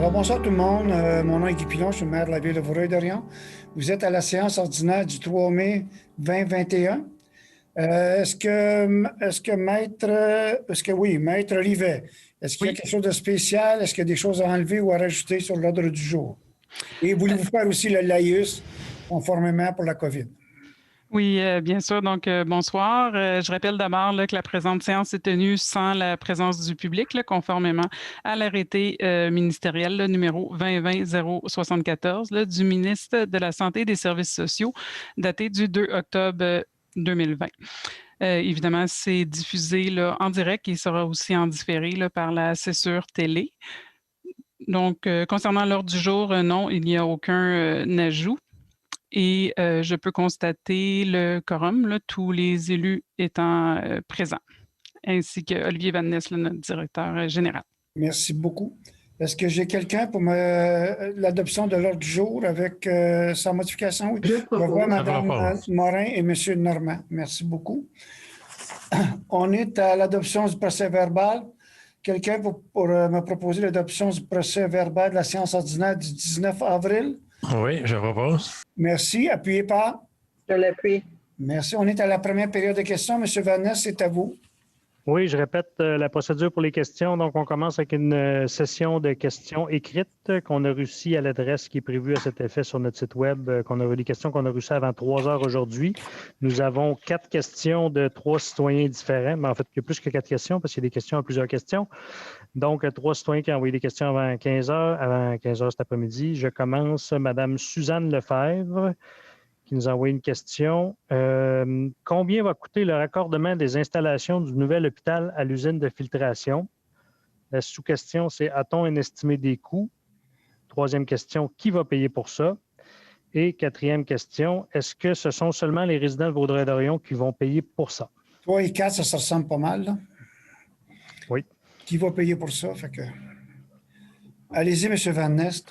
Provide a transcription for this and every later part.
Alors, bonsoir tout le monde. Mon nom est Guy Pilon, je suis le maire de la ville de Vaudreuil-Dorion. Vous êtes à la séance ordinaire du 3 mai 2021. Maître Rivet, est-ce qu'il y a Oui. quelque chose de spécial? Est-ce qu'il y a des choses à enlever ou à rajouter sur l'ordre du jour? Et voulez-vous faire aussi le laïus conformément pour la COVID? Oui, bien sûr. Donc, bonsoir. Je rappelle d'abord là, que la présente séance est tenue sans la présence du public, là, conformément à l'arrêté ministériel là, numéro 2020-074 là, du ministre de la Santé et des Services sociaux, daté du 2 octobre 2020. Évidemment, c'est diffusé là, en direct et sera aussi en différé là, par la Césure Télé. Donc, concernant l'ordre du jour, non, il n'y a aucun ajout. Et je peux constater le quorum, là, tous les élus étant présents, ainsi que Olivier Van Ness, là, notre directeur général. Merci beaucoup. Est-ce que j'ai quelqu'un pour l'adoption de l'ordre du jour avec sa modification? Oui. Je vois Mme Morin et M. Normand. Merci beaucoup. On est à l'adoption du procès-verbal. Quelqu'un pour me proposer l'adoption du procès-verbal de la séance ordinaire du 19 avril? Oui, je propose. Merci. Appuyé par? Je l'appuie. Merci. On est à la première période de questions. M. Van Ness, c'est à vous. Oui, je répète la procédure pour les questions. Donc, on commence avec une session de questions écrites qu'on a reçues à l'adresse qui est prévue à cet effet sur notre site Web, des questions qu'on a reçues avant 3 heures aujourd'hui. Nous avons 4 questions de 3 citoyens différents, mais en fait, il y a plus que 4 questions parce qu'il y a des questions à plusieurs questions. Donc, 3 citoyens qui ont envoyé des questions avant 15 heures cet après-midi. Je commence, Mme Suzanne Lefebvre, qui nous a envoyé une question. Combien va coûter le raccordement des installations du nouvel hôpital à l'usine de filtration? La sous-question, c'est a-t-on un estimé des coûts? Troisième question, qui va payer pour ça? Et quatrième question, est-ce que ce sont seulement les résidents de Vaudreuil-Dorion qui vont payer pour ça? 3 et 4, ça se ressemble pas mal, là. Oui. Qui va payer pour ça? Fait que... Allez-y, M. Van Ness.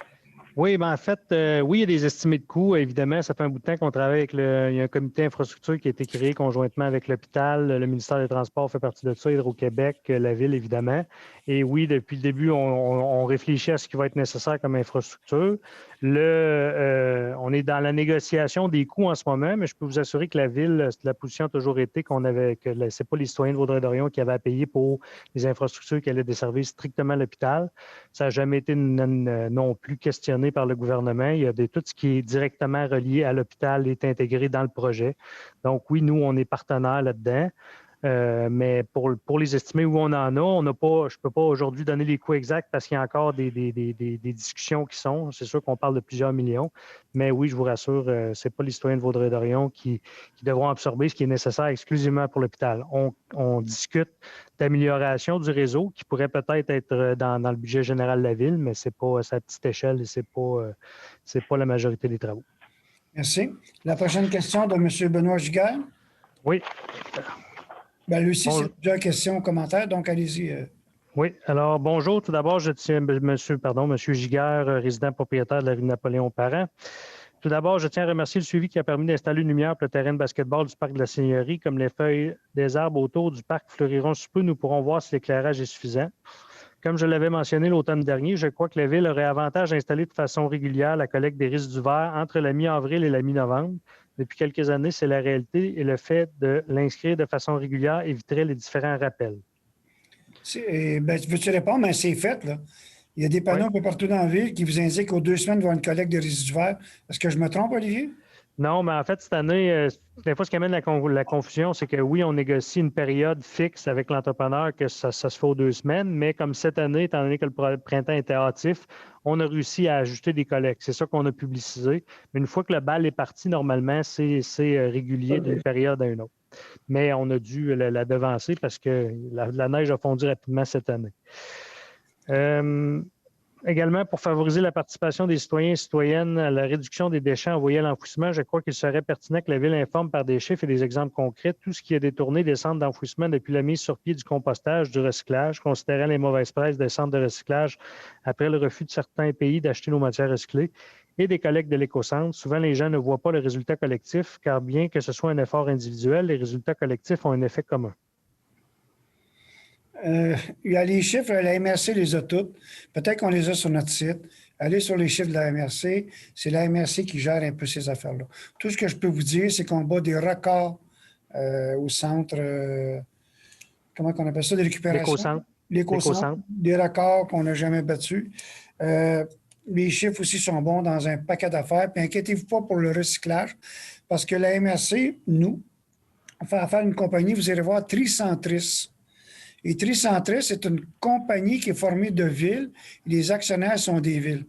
Oui, bien en fait, oui, il y a des estimés de coûts. Évidemment, ça fait un bout de temps qu'on travaille avec il y a un comité infrastructure qui a été créé conjointement avec l'hôpital. Le ministère des Transports fait partie de ça, Hydro-Québec, la ville, évidemment. Et oui, depuis le début, on réfléchit à ce qui va être nécessaire comme infrastructure. On est dans la négociation des coûts en ce moment, mais je peux vous assurer que la ville, la position a toujours été que ce n'est pas les citoyens de Vaudreuil-Dorion qui avaient à payer pour les infrastructures qui allaient desservir strictement l'hôpital. Ça n'a jamais été non plus questionné par le gouvernement. Tout ce qui est directement relié à l'hôpital est intégré dans le projet. Donc oui, nous, on est partenaires là-dedans. Mais pour les estimer où on en a, je ne peux pas aujourd'hui donner les coûts exacts parce qu'il y a encore des discussions qui sont. C'est sûr qu'on parle de plusieurs millions. Mais oui, je vous rassure, ce n'est pas les citoyens de Vaudreuil-Dorion qui devront absorber ce qui est nécessaire exclusivement pour l'hôpital. On discute d'amélioration du réseau qui pourrait peut-être être dans le budget général de la ville, mais c'est pas à sa petite échelle et c'est pas la majorité des travaux. Merci. La prochaine question de M. Benoît Giguère. Oui. Bien, lui aussi, c'est plusieurs questions, commentaires, donc allez-y. Oui. Alors, bonjour. Tout d'abord, je tiens, Monsieur Giguère, résident propriétaire de la rue Napoléon-Parent. Tout d'abord, je tiens à remercier le suivi qui a permis d'installer une lumière pour le terrain de basketball du parc de la Seigneurie. Comme les feuilles des arbres autour du parc fleuriront sous peu, nous pourrons voir si l'éclairage est suffisant. Comme je l'avais mentionné l'automne dernier, je crois que la Ville aurait avantage d'installer de façon régulière la collecte des risques du verre entre la mi-avril et la mi-novembre. Depuis quelques années, c'est la réalité et le fait de l'inscrire de façon régulière éviterait les différents rappels. Veux-tu répondre? Mais c'est fait, là. Il y a des panneaux un peu partout dans la ville qui vous indiquent qu'aux 2 semaines, il va y avoir une collecte de résidus verts. Est-ce que je me trompe, Olivier? Non, mais en fait, cette année, des fois, ce qui amène la confusion, c'est que oui, on négocie une période fixe avec l'entrepreneur que ça se fait aux 2 semaines, mais comme cette année, étant donné que le printemps était hâtif, on a réussi à ajouter des collectes. C'est ça qu'on a publicisé. Mais une fois que le bal est parti, normalement, c'est régulier d'une période à une autre. Mais on a dû la devancer parce que la neige a fondu rapidement cette année. Également, pour favoriser la participation des citoyens et citoyennes à la réduction des déchets envoyés à l'enfouissement, je crois qu'il serait pertinent que la Ville informe par des chiffres et des exemples concrets tout ce qui a détourné des centres d'enfouissement depuis la mise sur pied du compostage, du recyclage, considérant les mauvaises presses des centres de recyclage après le refus de certains pays d'acheter nos matières recyclées et des collectes de l'écocentre. Souvent, les gens ne voient pas le résultat collectif, car bien que ce soit un effort individuel, les résultats collectifs ont un effet commun. Il y a les chiffres, la MRC les a toutes. Peut-être qu'on les a sur notre site. Allez sur les chiffres de la MRC. C'est la MRC qui gère un peu ces affaires-là. Tout ce que je peux vous dire, c'est qu'on bat des records au centre, comment on appelle ça, de récupération? L'éco-centre. Des records qu'on n'a jamais battus. Les chiffres aussi sont bons dans un paquet d'affaires. Puis inquiétez-vous pas pour le recyclage, parce que la MRC, nous, on fait affaire à une compagnie, vous irez voir Tricentris. Et Tricentris, c'est une compagnie qui est formée de villes. Les actionnaires sont des villes.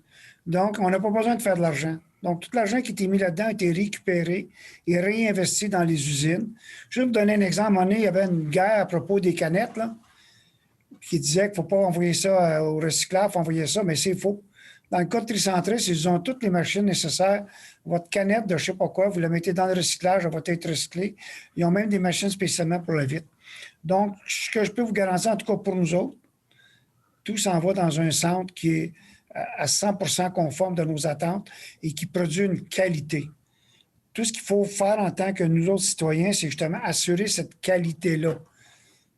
Donc, on n'a pas besoin de faire de l'argent. Donc, tout l'argent qui était mis là-dedans a été récupéré et réinvesti dans les usines. Je vais vous donner un exemple. À un moment donné, il y avait une guerre à propos des canettes, là, qui disait qu'il ne faut pas envoyer ça au recyclage, il faut envoyer ça, mais c'est faux. Dans le cas de Tricentris, ils ont toutes les machines nécessaires. Votre canette de je ne sais pas quoi, vous la mettez dans le recyclage, elle va être recyclée. Ils ont même des machines spécialement pour la vitre. Donc, ce que je peux vous garantir, en tout cas pour nous autres, tout s'en va dans un centre qui est à 100% conforme de nos attentes et qui produit une qualité. Tout ce qu'il faut faire en tant que nous autres citoyens, c'est justement assurer cette qualité-là.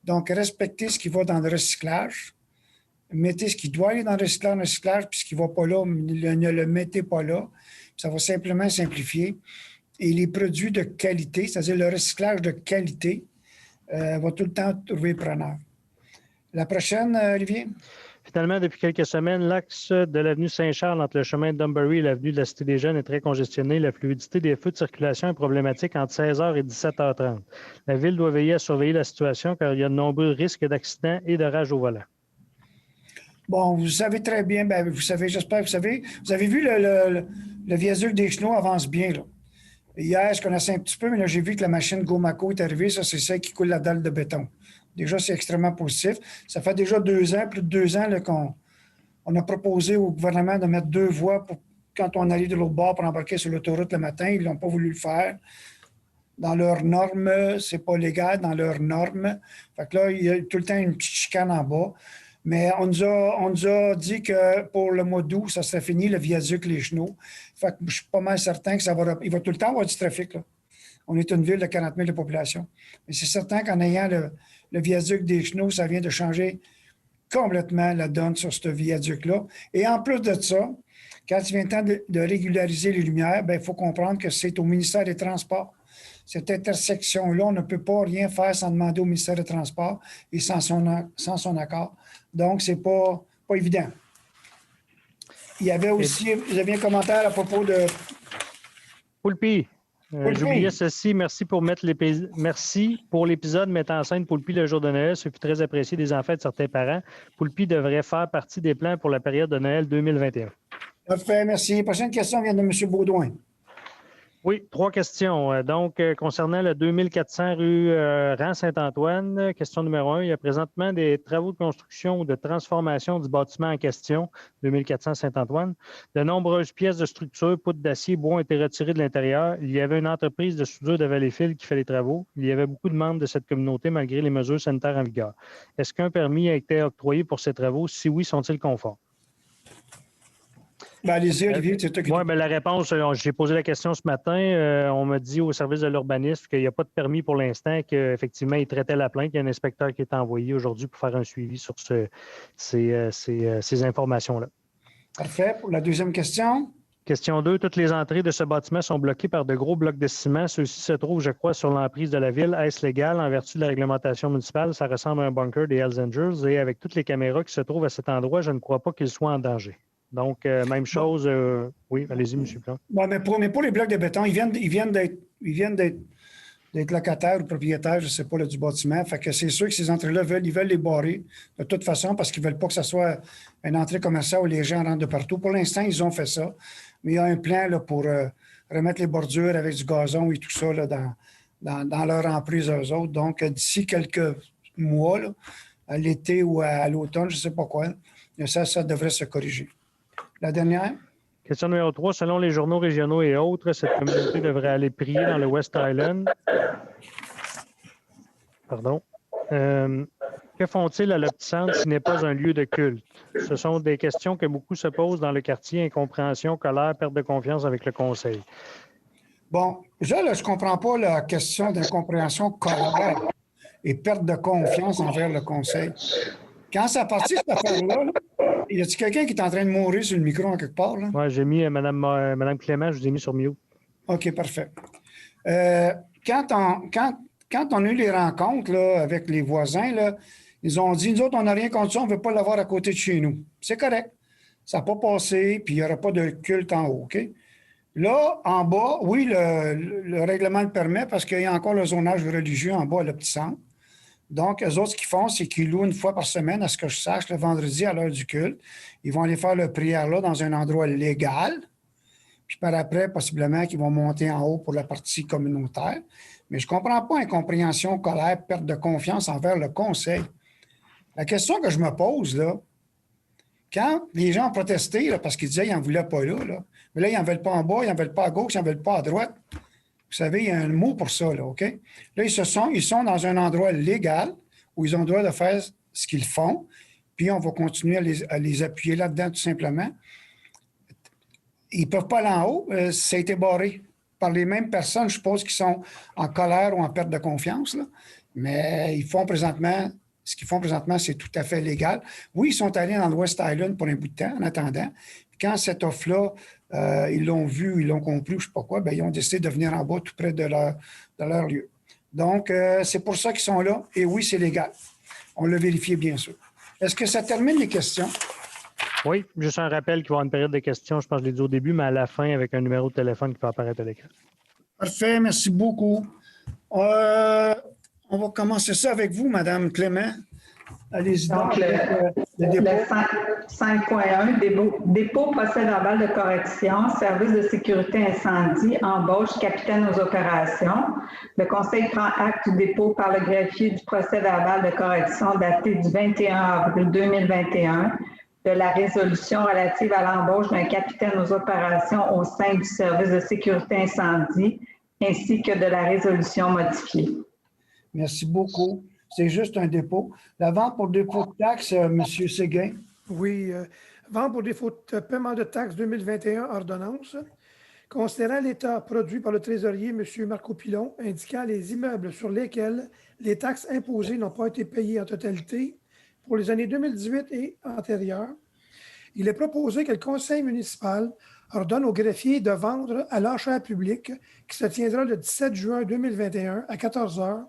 Donc, respecter ce qui va dans le recyclage, mettez ce qui doit aller dans le recyclage, puis ce qui ne va pas là, ne le mettez pas là. Ça va simplement simplifier. Et les produits de qualité, c'est-à-dire le recyclage de qualité, va tout le temps trouver preneur. La prochaine, Olivier? Finalement, depuis quelques semaines, l'axe de l'avenue Saint-Charles entre le chemin de Dunbury et l'avenue de la Cité des Jeunes est très congestionné. La fluidité des feux de circulation est problématique entre 16h et 17h30. La Ville doit veiller à surveiller la situation car il y a de nombreux risques d'accidents et de rage au volant. Bon, vous savez très bien, vous savez, j'espère que vous savez. Vous avez vu le viaduc des Chenaux avance bien, là. Hier, je connaissais un petit peu, mais là, j'ai vu que la machine Gomaco est arrivée. Ça, c'est celle qui coule la dalle de béton. Déjà, c'est extrêmement positif. Ça fait déjà plus de 2 ans là, qu'on a proposé au gouvernement de mettre 2 voies pour quand on allait de l'autre bord pour embarquer sur l'autoroute le matin. Ils n'ont pas voulu le faire. Dans leurs normes, c'est pas légal dans leurs normes. Fait que là, il y a tout le temps une petite chicane en bas. Mais on nous a dit que pour le mois d'août, ça serait fini, le viaduc Les Chenaux. Fait que je suis pas mal certain que il va tout le temps avoir du trafic, là. On est une ville de 40 000 de population. Mais c'est certain qu'en ayant le viaduc des Chenaux, ça vient de changer complètement la donne sur ce viaduc-là. Et en plus de ça, quand il vient le temps de régulariser les lumières, il faut comprendre que c'est au ministère des Transports. Cette intersection-là, on ne peut pas rien faire sans demander au ministère des Transports et sans son accord. Donc, ce n'est pas évident. Il y avait aussi, vous aviez un commentaire à propos de... Poulpi. J'oubliais ceci. Merci pour l'épisode mettant en scène Poulpi le jour de Noël. Ce fut très apprécié des enfants et de certains parents. Poulpi devrait faire partie des plans pour la période de Noël 2021. Parfait, merci. Prochaine question vient de M. Baudouin. Oui, 3 questions. Donc, concernant le 2400 rue Rang Saint-Antoine, question numéro 1, il y a présentement des travaux de construction ou de transformation du bâtiment en question, 2400 Saint-Antoine. De nombreuses pièces de structure, poutres d'acier, bois ont été retirées de l'intérieur. Il y avait une entreprise de soudure de Valleyfield qui fait les travaux. Il y avait beaucoup de membres de cette communauté malgré les mesures sanitaires en vigueur. Est-ce qu'un permis a été octroyé pour ces travaux? Si oui, sont-ils conformes? Allez-y, Olivier, c'est toi qui... Oui, la réponse, j'ai posé la question ce matin. On m'a dit au service de l'urbanisme qu'il n'y a pas de permis pour l'instant, qu'effectivement, ils traitaient la plainte. Il y a un inspecteur qui est envoyé aujourd'hui pour faire un suivi sur ces informations-là. Parfait. Pour la deuxième question. Question 2. Toutes les entrées de ce bâtiment sont bloquées par de gros blocs de ciment. Ceux-ci se trouvent, je crois, sur l'emprise de la ville. Est-ce légal en vertu de la réglementation municipale? Ça ressemble à un bunker des Hells Angels. Et avec toutes les caméras qui se trouvent à cet endroit, je ne crois pas qu'ils soient en danger. Donc, même chose. Oui, allez-y, M. Plante. Bon, mais pour les blocs de béton, ils viennent d'être locataires ou propriétaires, je ne sais pas, là, du bâtiment. Fait que c'est sûr que ces entrées-là, ils veulent les barrer de toute façon parce qu'ils ne veulent pas que ce soit une entrée commerciale où les gens rentrent de partout. Pour l'instant, ils ont fait ça. Mais il y a un plan là, pour remettre les bordures avec du gazon et tout ça là, dans leur emprise, eux autres. Donc, d'ici quelques mois, là, à l'été ou à l'automne, je ne sais pas quoi, ça devrait se corriger. La dernière. Question numéro 3. Selon les journaux régionaux et autres, cette communauté devrait aller prier dans le West Island. Pardon. Que font-ils à l'Opti-Centre s'il n'est pas un lieu de culte? Ce sont des questions que beaucoup se posent dans le quartier. Incompréhension, colère, perte de confiance avec le conseil. Bon, déjà, là, je ne comprends pas la question d'incompréhension, colère et perte de confiance envers le conseil. Quand ça a parti, cette affaire-là, y a-t-il quelqu'un qui est en train de mourir sur le micro en quelque part? Oui, j'ai mis Mme Clément, je vous ai mis sur mute. OK, parfait. Quand on a eu les rencontres là, avec les voisins, là, ils ont dit, nous autres, on n'a rien contre ça, on ne veut pas l'avoir à côté de chez nous. C'est correct. Ça n'a pas passé, puis il n'y aura pas de culte en haut, OK? Là, en bas, oui, le règlement le permet parce qu'il y a encore le zonage religieux en bas à le petit centre. Donc, eux autres, ce qu'ils font, c'est qu'ils louent une fois par semaine, à ce que je sache, le vendredi à l'heure du culte. Ils vont aller faire leur prière là dans un endroit légal. Puis par après, possiblement qu'ils vont monter en haut pour la partie communautaire. Mais je ne comprends pas incompréhension, colère, perte de confiance envers le conseil. La question que je me pose, là, quand les gens ont protesté là, parce qu'ils disaient qu'ils n'en voulaient pas là, mais là, ils n'en veulent pas en bas, ils n'en veulent pas à gauche, ils n'en veulent pas à droite. Vous savez, il y a un mot pour ça, là, OK? Là, ils sont dans un endroit légal où ils ont le droit de faire ce qu'ils font, puis on va continuer à les appuyer là-dedans, tout simplement. Ils ne peuvent pas aller en haut, ça a été barré par les mêmes personnes, je suppose, qui sont en colère ou en perte de confiance, là. Mais ce qu'ils font présentement, c'est tout à fait légal. Oui, ils sont allés dans l'West Island pour un bout de temps, en attendant. Puis quand cette offre-là, ils l'ont vu, ils l'ont compris, ou je ne sais pas quoi, bien, ils ont décidé de venir en bas tout près de leur lieu. Donc, c'est pour ça qu'ils sont là. Et oui, c'est légal. On l'a vérifié, bien sûr. Est-ce que ça termine les questions? Oui, juste un rappel qu'il va y avoir une période de questions, je pense que je l'ai dit au début, mais à la fin, avec un numéro de téléphone qui peut apparaître à l'écran. Parfait, merci beaucoup. On va commencer ça avec vous, Mme Clément. Allez-y. Donc, le 5.1, dépôt procès-verbal de correction, service de sécurité incendie, embauche, capitaine aux opérations. Le Conseil prend acte du dépôt par le greffier du procès-verbal de correction daté du 21 avril 2021 de la résolution relative à l'embauche d'un capitaine aux opérations au sein du service de sécurité incendie, ainsi que de la résolution modifiée. Merci beaucoup. C'est juste un dépôt. La vente pour dépôt de taxes, M. Séguin. Oui, vente pour défaut de paiement de taxes 2021, ordonnance. Considérant l'état produit par le trésorier, M. Marco Pilon, indiquant les immeubles sur lesquels les taxes imposées n'ont pas été payées en totalité pour les années 2018 et antérieures, il est proposé que le conseil municipal ordonne au greffier de vendre à l'enchère publique qui se tiendra le 17 juin 2021 à 14 h,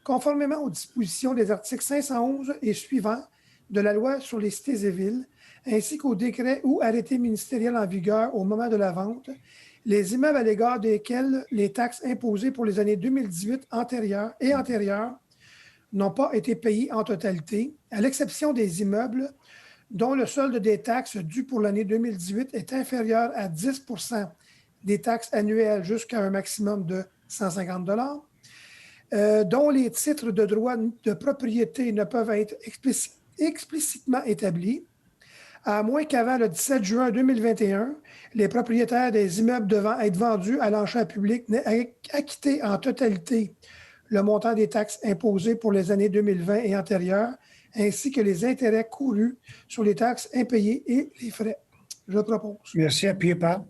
conformément aux dispositions des articles 511 et suivants de la loi sur les cités et villes, ainsi qu'au décret ou arrêté ministériel en vigueur au moment de la vente, les immeubles à l'égard desquels les taxes imposées pour les années 2018 antérieures n'ont pas été payées en totalité, à l'exception des immeubles dont le solde des taxes dues pour l'année 2018 est inférieur à 10 % des taxes annuelles jusqu'à un maximum de 150 $, dont les titres de droit de propriété ne peuvent être explicitement établis, à moins qu'avant le 17 juin 2021, les propriétaires des immeubles devant être vendus à l'enchère publique n'aient acquitté en totalité le montant des taxes imposées pour les années 2020 et antérieures, ainsi que les intérêts courus sur les taxes impayées et les frais. Je propose. Merci. Appuyez par.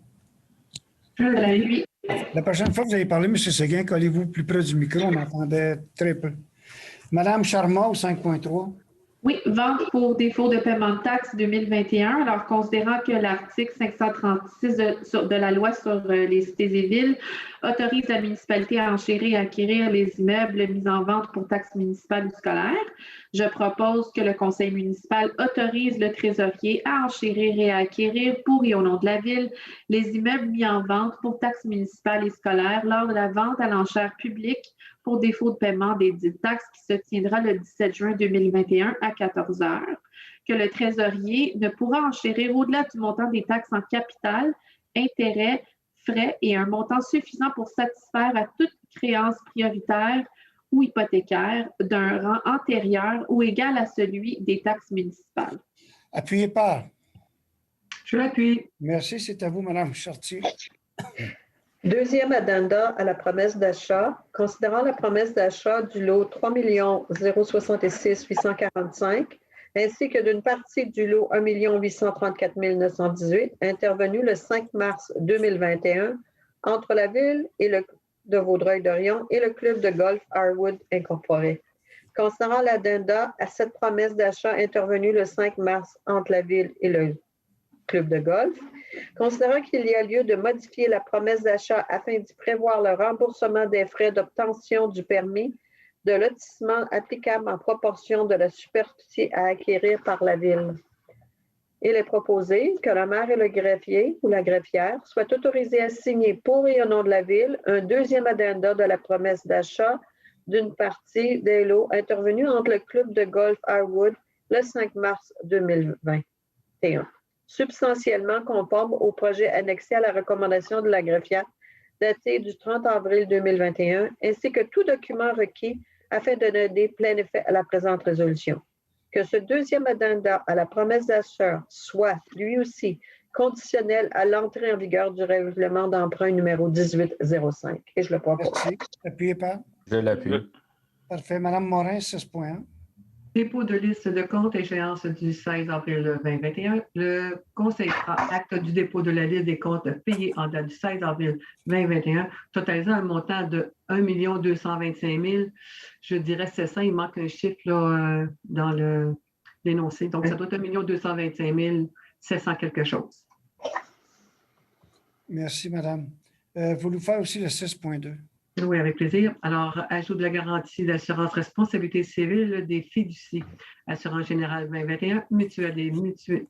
La prochaine fois que vous allez parler, M. Séguin, collez-vous plus près du micro. On entendait très peu. Madame Charma, au 5.3. Oui, vente pour défaut de paiement de taxes 2021. Alors, considérant que l'article 536 de la loi sur les cités et villes autorise la municipalité à enchérir et acquérir les immeubles mis en vente pour taxes municipales ou scolaires, je propose que le conseil municipal autorise le trésorier à enchérir et à acquérir pour et au nom de la ville les immeubles mis en vente pour taxes municipales et scolaires lors de la vente à l'enchère publique pour défaut de paiement des dites taxes qui se tiendra le 17 juin 2021 à 14 h, que le trésorier ne pourra enchérir au-delà du montant des taxes en capital, intérêts, frais et un montant suffisant pour satisfaire à toute créance prioritaire ou hypothécaire d'un rang antérieur ou égal à celui des taxes municipales. Appuyez par. Je l'appuie. Merci, c'est à vous, Mme Chartier. Deuxième addenda à la promesse d'achat. Considérant la promesse d'achat du lot 3 066 845 ainsi que d'une partie du lot 1 834 918 intervenu le 5 mars 2021 entre la Ville et de Vaudreuil-Dorion et le club de golf Harwood Incorporé. Considérant l'addenda à cette promesse d'achat intervenue le 5 mars entre la Ville et le club de golf, considérant qu'il y a lieu de modifier la promesse d'achat afin d'y prévoir le remboursement des frais d'obtention du permis de lotissement applicable en proportion de la superficie à acquérir par la Ville. Il est proposé que le maire et le greffier ou la greffière soient autorisés à signer pour et au nom de la Ville un deuxième addenda de la promesse d'achat d'une partie des lots intervenus entre le club de golf Harwood le 5 mars 2021, substantiellement conforme au projet annexé à la recommandation de la greffière daté du 30 avril 2021, ainsi que tout document requis afin de donner plein effet à la présente résolution. Que ce deuxième addenda à la promesse d'achat soit, lui aussi, conditionnel à l'entrée en vigueur du règlement d'emprunt numéro 1805. Et je le propose. Merci. Appuyé par? Je l'appuie. Parfait. Madame Morin, 6.1. Dépôt de liste de comptes, échéance du 16 avril 2021. Le Conseil prend acte du dépôt de la liste des comptes payés en date du 16 avril 2021, totalisant un montant de 1 225 000. Je dirais c'est ça, il manque un chiffre là, dans l'énoncé. Donc, ça doit être 1 225 700 quelque chose. Merci, madame. Voulez-vous faire aussi le 6.2? Oui, avec plaisir. Alors, ajout de la garantie d'assurance responsabilité civile des fiducies, assurance générale 2021, mutuelle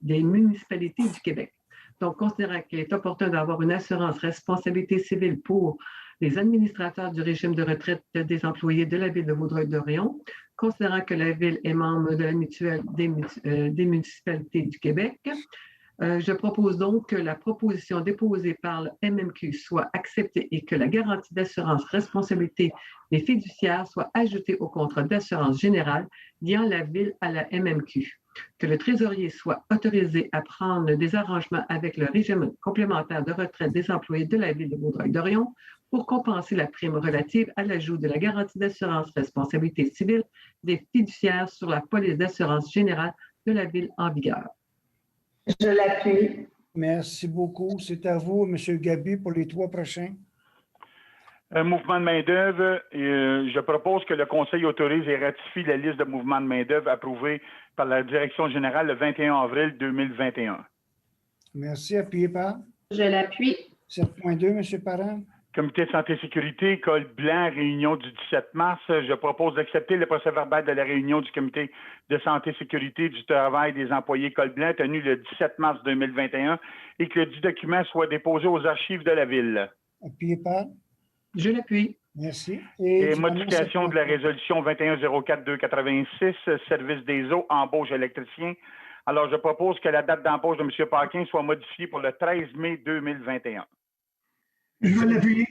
des municipalités du Québec. Donc, considérant qu'il est opportun d'avoir une assurance responsabilité civile pour les administrateurs du régime de retraite des employés de la Ville de Vaudreuil-Dorion, considérant que la Ville est membre de la mutuelle des municipalités du Québec, je propose donc que la proposition déposée par le MMQ soit acceptée et que la garantie d'assurance responsabilité des fiduciaires soit ajoutée au contrat d'assurance générale liant la Ville à la MMQ. Que le trésorier soit autorisé à prendre des arrangements avec le régime complémentaire de retraite des employés de la Ville de Vaudreuil-Dorion pour compenser la prime relative à l'ajout de la garantie d'assurance responsabilité civile des fiduciaires sur la police d'assurance générale de la Ville en vigueur. Je l'appuie. Merci beaucoup. C'est à vous, M. Gabi, pour les 3 prochains. Mouvement de main-d'œuvre. Je propose que le Conseil autorise et ratifie la liste de mouvements de main-d'œuvre approuvée par la Direction générale le 21 avril 2021. Merci. Appuyé par? Je l'appuie. 7.2, M. Parent. Comité de santé et sécurité, col blanc, réunion du 17 mars. Je propose d'accepter le procès-verbal de la réunion du comité de santé et sécurité du travail des employés col blanc tenue le 17 mars 2021 et que le dit document soit déposé aux archives de la Ville. Appuyé par? Je l'appuie. Merci. Et modification de la résolution 2104-286, service des eaux, embauche électricien. Alors, je propose que la date d'embauche de M. Paquin soit modifiée pour le 13 mai 2021. Je vais l'appuyer.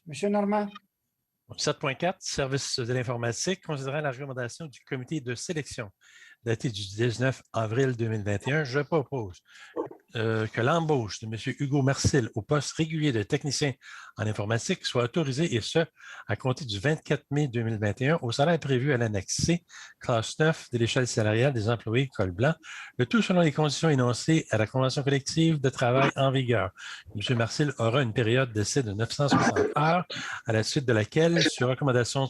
Monsieur Normand. 7.4, service de l'informatique, considérant la recommandation du comité de sélection daté du 19 avril 2021, je propose que l'embauche de M. Hugo Marcil au poste régulier de technicien en informatique soit autorisée, et ce, à compter du 24 mai 2021 au salaire prévu à l'annexe C, classe 9 de l'échelle salariale des employés col blanc, le tout selon les conditions énoncées à la convention collective de travail en vigueur. M. Marcil aura une période d'essai de 960 heures, à la suite de laquelle, sur recommandation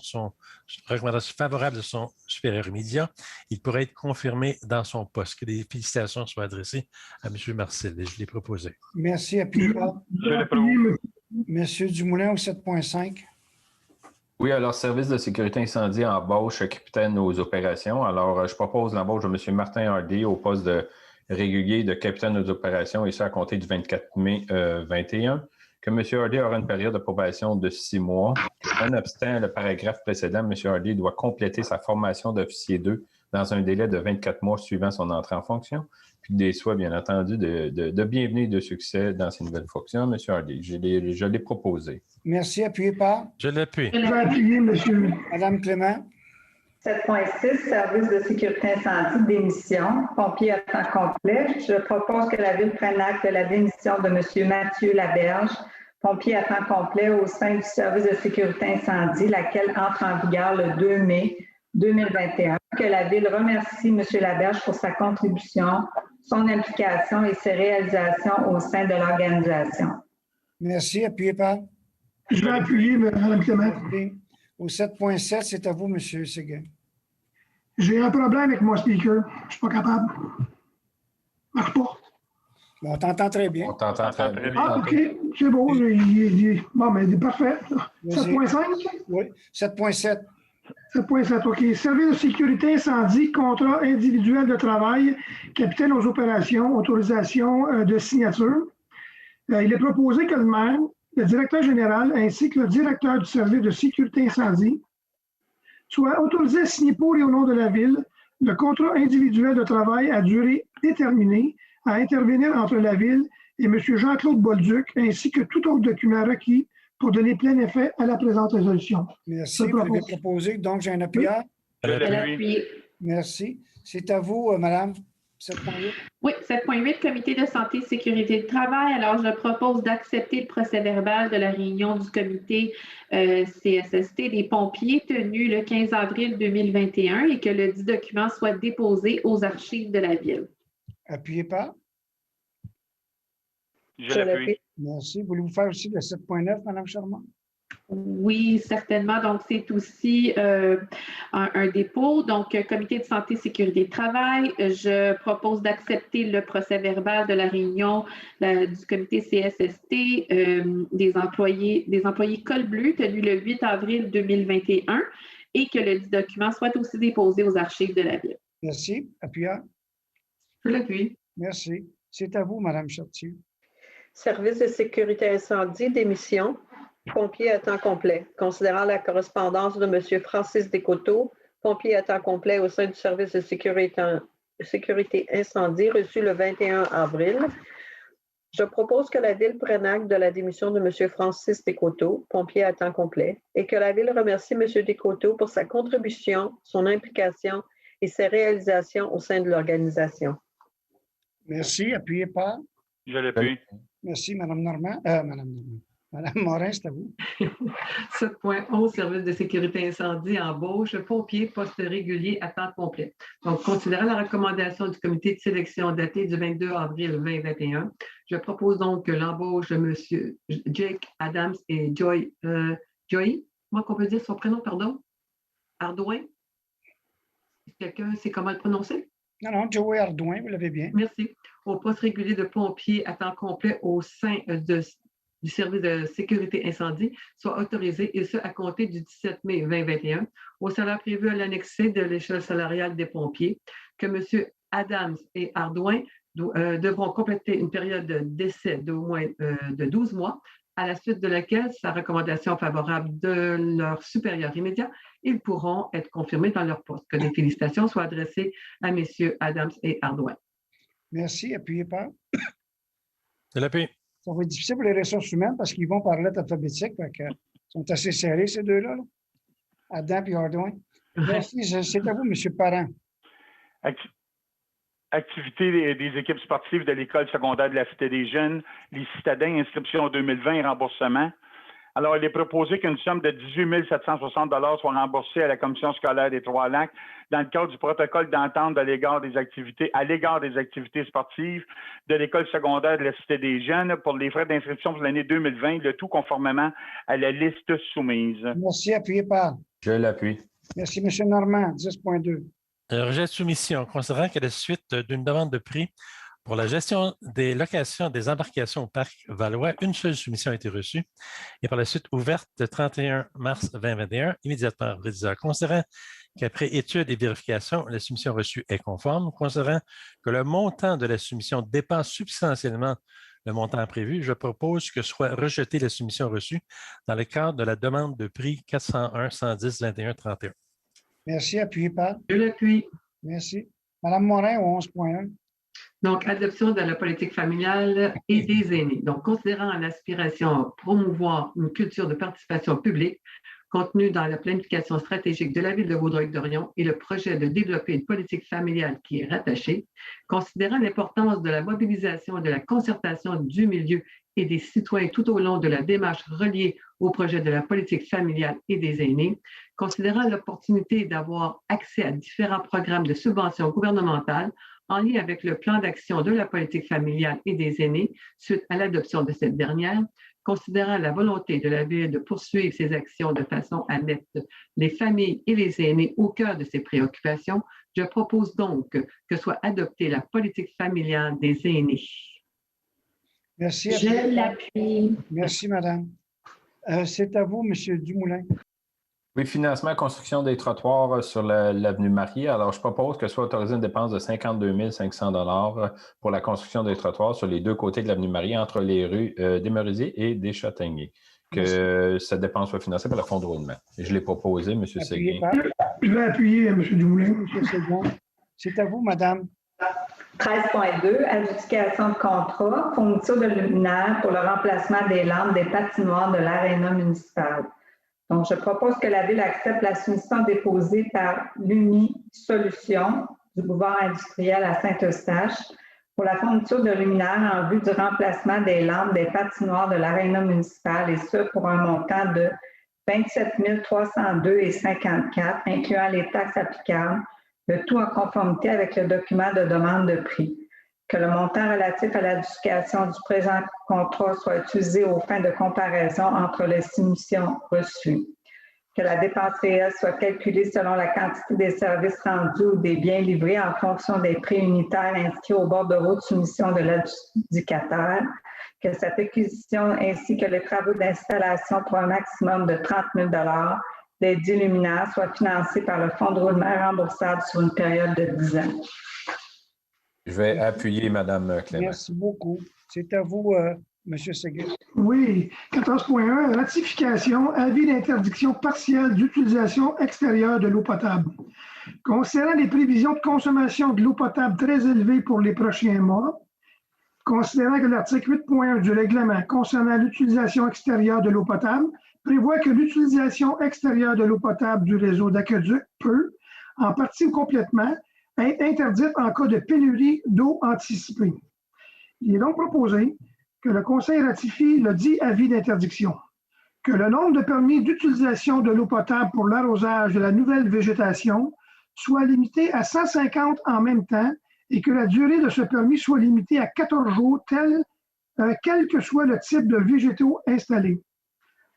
favorable de son supérieur immédiat, il pourrait être confirmé dans son poste. Que des félicitations soient adressées à M. Marcil, et je l'ai proposé. Merci. Appuyé par? Je l'approuve. Monsieur Dumoulin au 7.5. Oui, alors, service de sécurité incendie embauche capitaine aux opérations. Alors, je propose l'embauche de M. Martin Hardy au poste de régulier de capitaine aux opérations, et ça à compter du 24 mai 2021. Que M. Hardy aura une période de probation de 6 mois. Nonobstant le paragraphe précédent, M. Hardy doit compléter sa formation d'officier 2 dans un délai de 24 mois suivant son entrée en fonction, puis des souhaits, bien entendu, de bienvenue et de succès dans ses nouvelles fonctions. M. Hardy, je l'ai proposé. Merci. Appuyé par? Je l'appuie. Je vais appuyer, monsieur. Madame Clément. 7.6, service de sécurité incendie, démission, pompier à temps complet. Je propose que la Ville prenne acte de la démission de M. Mathieu Laberge, pompier à temps complet au sein du service de sécurité incendie, laquelle entre en vigueur le 2 mai 2021. Que la Ville remercie M. Laberge pour sa contribution, son implication et ses réalisations au sein de l'organisation. Merci. Appuyé par? Je vais appuyer, Mme Clément. Merci. Au 7.7, c'est à vous, M. Séguin. J'ai un problème avec mon speaker. Je ne suis pas capable. Marche pas. Bon, on t'entend très bien. On t'entend très bien. Ah, OK. C'est beau. Bon, mais parfait. 7.5? Oui, 7.7. 7.7, OK. Service de sécurité incendie, contrat individuel de travail, capitaine aux opérations, autorisation de signature. Il est proposé que le maire, le directeur général ainsi que le directeur du service de sécurité incendie soient autorisés à signer pour et au nom de la Ville le contrat individuel de travail à durée déterminée à intervenir entre la Ville et M. Jean-Claude Bolduc, ainsi que tout autre document requis pour donner plein effet à la présente résolution. Merci. Vous l'avez proposé. Donc, j'ai un appuyeur. L'appui. Merci. C'est à vous, Madame. 7.8. Oui, 7.8, Comité de santé et sécurité de travail. Alors, je propose d'accepter le procès-verbal de la réunion du comité CSST des pompiers tenue le 15 avril 2021 et que le dit document soit déposé aux archives de la Ville. Appuyez pas. Je l'appuie. Merci. Voulez-vous faire aussi le 7.9, Mme Charmant? Oui, certainement. Donc, c'est aussi un dépôt. Donc, Comité de santé et sécurité de travail, je propose d'accepter le procès-verbal de la réunion du comité CSST des employés col bleu tenue le 8 avril 2021 et que le dit document soit aussi déposé aux archives de la Ville. Merci. Appuyeur. Je l'appuie. Merci. C'est à vous, Mme Chartier. Service de sécurité incendie, démission, pompier à temps complet. Considérant la correspondance de M. Francis Descoteaux, pompier à temps complet au sein du service de sécurité incendie reçu le 21 avril, je propose que la Ville prenne acte de la démission de M. Francis Descoteaux, pompier à temps complet, et que la Ville remercie M. Descoteaux pour sa contribution, son implication et ses réalisations au sein de l'organisation. Merci. Appuyez pas. Je l'appuie. Merci, Mme Normand. Mme Morin, c'est à vous. 7.11, service de sécurité incendie, embauche, pompier, poste régulier à temps complet. Donc, considérant la recommandation du comité de sélection datée du 22 avril 2021, je propose donc que l'embauche de M. Jake Adams et Joy, comment on peut dire son prénom, pardon? Ardouin? Quelqu'un sait comment le prononcer? Non, Joey Ardouin, vous l'avez bien. Merci. Au poste régulier de pompier à temps complet au sein du service de sécurité incendie soit autorisé, et ce, à compter du 17 mai 2021, au salaire prévu à l'annexé de l'échelle salariale des pompiers, que M. Adams et Ardouin devront compléter une période d'essai d'au moins de 12 mois, à la suite de laquelle, sa recommandation favorable de leur supérieur immédiat, ils pourront être confirmés dans leur poste. Que des félicitations soient adressées à M. Adams et Ardouin. Merci. Appuyez pas. Je l'appuie. Ça va être difficile pour les ressources humaines parce qu'ils vont par lettre alphabétique. Ils sont assez serrés, ces deux-là. Là. Adam et Ardouin. Merci. C'est à vous, M. Parent. Activité des équipes sportives de l'école secondaire de la Cité des Jeunes, les citadins, inscription 2020, remboursement. Alors, il est proposé qu'une somme de 18 760 $ soit remboursée à la commission scolaire des Trois-Lacs dans le cadre du protocole d'entente à l'égard des activités sportives de l'école secondaire de la Cité des Jeunes pour les frais d'inscription pour l'année 2020, le tout conformément à la liste soumise. Merci. Appuyez par. Je l'appuie. Merci, M. Normand. 10.2. Rejet de soumission, considérant qu'à la suite d'une demande de prix pour la gestion des locations des embarcations au parc Valois, une seule soumission a été reçue et par la suite ouverte le 31 mars 2021, immédiatement rédigée. Considérant qu'après étude et vérification, la soumission reçue est conforme, considérant que le montant de la soumission dépasse substantiellement le montant prévu, je propose que soit rejetée la soumission reçue dans le cadre de la demande de prix 401 110 21 31. Merci. Appuyez par. Je l'appuie. Merci. Mme Morin, au 11.1. Donc, adoption de la politique familiale et des aînés. Donc, considérant l'aspiration à promouvoir une culture de participation publique contenue dans la planification stratégique de la Ville de Vaudreuil-Dorion et le projet de développer une politique familiale qui est rattachée, considérant l'importance de la mobilisation et de la concertation du milieu et des citoyens tout au long de la démarche reliée au projet de la politique familiale et des aînés, considérant l'opportunité d'avoir accès à différents programmes de subventions gouvernementales en lien avec le plan d'action de la politique familiale et des aînés suite à l'adoption de cette dernière, considérant la volonté de la Ville de poursuivre ses actions de façon à mettre les familles et les aînés au cœur de ses préoccupations, je propose donc que soit adoptée la politique familiale des aînés. Merci. Je l'appuie. Merci, madame. C'est à vous, M. Dumoulin. Oui, financement, construction des trottoirs sur l'avenue Marie. Alors, je propose que soit autorisée une dépense de 52 500 $ pour la construction des trottoirs sur les deux côtés de l'avenue Marie, entre les rues des Merisiers et des Châtaigniers. Que cette dépense soit financée par le fonds de roulement. Et je l'ai proposé, M. Séguin. Je vais appuyer M. Dumoulin. M. Séguin. C'est à vous, madame. 13.2, adjudication de contrat, fourniture de luminaires pour le remplacement des lampes des patinoires de l'aréna municipale. Donc, je propose que la Ville accepte la soumission déposée par l'Uni Solutions du boulevard industriel à Saint-Eustache pour la fourniture de luminaires en vue du remplacement des lampes des patinoires de l'aréna municipale, et ce pour un montant de 27 302,54 $, incluant les taxes applicables, le tout en conformité avec le document de demande de prix. Que le montant relatif à l'adjudication du présent contrat soit utilisé aux fins de comparaison entre les soumissions reçues. Que la dépense réelle soit calculée selon la quantité des services rendus ou des biens livrés en fonction des prix unitaires inscrits au bordereau de soumission de l'adjudicataire. Que cette acquisition ainsi que les travaux d'installation pour un maximum de 30 000 $ des 10 luminaires soient financés par le fonds de roulement remboursable sur une période de 10 ans. Je vais appuyer Mme Clément. Merci beaucoup. C'est à vous, M. Séguin. Oui. 14.1, ratification, avis d'interdiction partielle d'utilisation extérieure de l'eau potable. Considérant les prévisions de consommation de l'eau potable très élevées pour les prochains mois, considérant que l'article 8.1 du règlement concernant l'utilisation extérieure de l'eau potable prévoit que l'utilisation extérieure de l'eau potable du réseau d'aqueduc peut, en partie ou complètement, être interdite en cas de pénurie d'eau anticipée. Il est donc proposé que le Conseil ratifie le dit avis d'interdiction, que le nombre de permis d'utilisation de l'eau potable pour l'arrosage de la nouvelle végétation soit limité à 150 en même temps et que la durée de ce permis soit limitée à 14 jours, quel que soit le type de végétaux installés.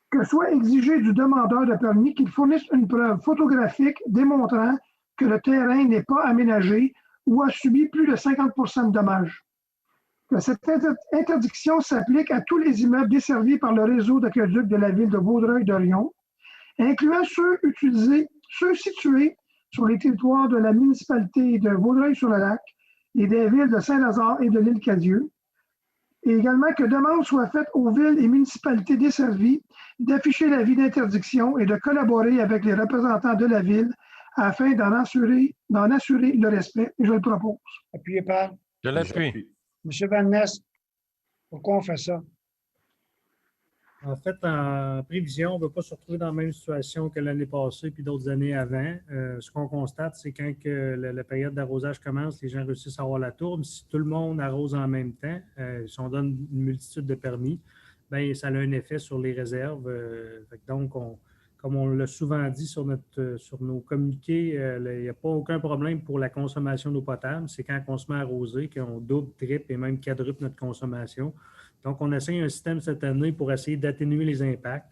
Que soit exigé du demandeur de permis qu'il fournisse une preuve photographique démontrant que le terrain n'est pas aménagé ou a subi plus de 50 % de dommages. Que cette interdiction s'applique à tous les immeubles desservis par le réseau d'aqueduc de la ville de Vaudreuil-Dorion, incluant ceux situés sur les territoires de la municipalité de Vaudreuil-sur-le-Lac et des villes de Saint-Lazare et de l'Île-Cadieux, et également que demande soit faite aux villes et municipalités desservies d'afficher l'avis d'interdiction et de collaborer avec les représentants de la ville afin d'en assurer le respect. Et je le propose. Appuyé par? Je l'appuie. M. Van Ness, pourquoi on fait ça? En fait, en prévision, on ne veut pas se retrouver dans la même situation que l'année passée puis d'autres années avant. Ce qu'on constate, c'est quand la période d'arrosage commence, les gens réussissent à avoir la tourbe. Si tout le monde arrose en même temps, si on donne une multitude de permis, bien, ça a un effet sur les réserves. Donc, comme on l'a souvent dit sur nos communiqués, il n'y a pas aucun problème pour la consommation d'eau potable. C'est quand on se met à arroser qu'on double, triple et même quadruple notre consommation. Donc, on essaye un système cette année pour essayer d'atténuer les impacts.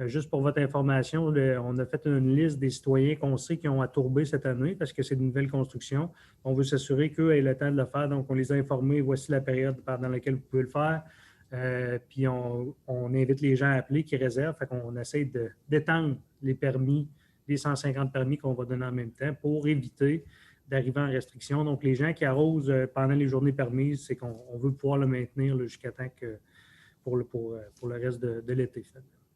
Juste pour votre information, on a fait une liste des citoyens qu'on sait qui ont à tourber cette année parce que c'est une nouvelle construction. On veut s'assurer qu'eux aient le temps de le faire. Donc, on les a informés. Voici la période pendant laquelle vous pouvez le faire. Puis, on invite les gens à appeler qui réservent. Fait qu'on essaie d'étendre les permis, les 150 permis qu'on va donner en même temps pour éviter d'arriver en restriction. Donc, les gens qui arrosent pendant les journées permises, c'est qu'on veut pouvoir le maintenir jusqu'à temps que pour le reste de l'été.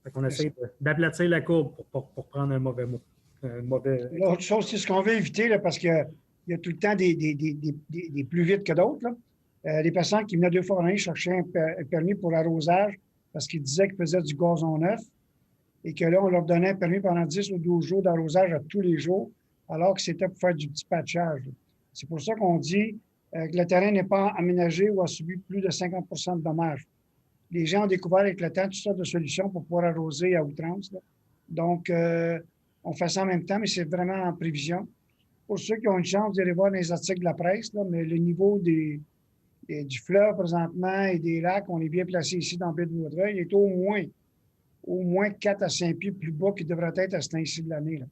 Fait qu'on essaie d'aplatir la courbe pour prendre un mauvais mot. L'autre chose, c'est ce qu'on veut éviter, là, parce qu'il y a tout le temps des plus vite que d'autres. Des personnes qui venaient 2 fois par année chercher un permis pour l'arrosage parce qu'ils disaient qu'ils faisaient du gazon neuf et que là, on leur donnait un permis pendant 10 ou 12 jours d'arrosage à tous les jours, alors que c'était pour faire du petit patchage. C'est pour ça qu'on dit que le terrain n'est pas aménagé ou a subi plus de 50 % de dommages. Les gens ont découvert avec le temps toutes sortes de solutions pour pouvoir arroser à outrance. Donc, on fait ça en même temps, mais c'est vraiment en prévision. Pour ceux qui ont une chance d'aller voir les articles de la presse, mais le niveau du fleuve présentement et des lacs. On est bien placé ici dans Baie-de-Vaudreuil. Il est au moins 4 à 5 pieds plus bas qu'il devrait être à ce temps-ci de l'année.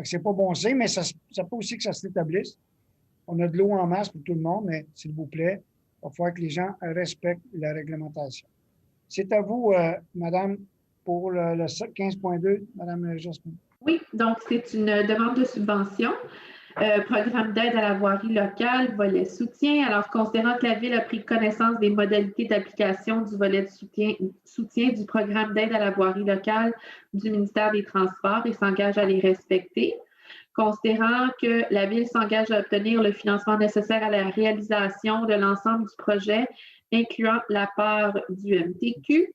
Ce n'est pas bon signe, mais ça peut aussi que ça s'établisse. On a de l'eau en masse pour tout le monde, mais s'il vous plaît, il va falloir que les gens respectent la réglementation. C'est à vous, Madame, pour le 15.2, Madame Jasmine. Oui, donc c'est une demande de subvention. Programme d'aide à la voirie locale, volet soutien. Alors, considérant que la Ville a pris connaissance des modalités d'application du volet de soutien du programme d'aide à la voirie locale du ministère des Transports et s'engage à les respecter. Considérant que la Ville s'engage à obtenir le financement nécessaire à la réalisation de l'ensemble du projet, incluant la part du MTQ,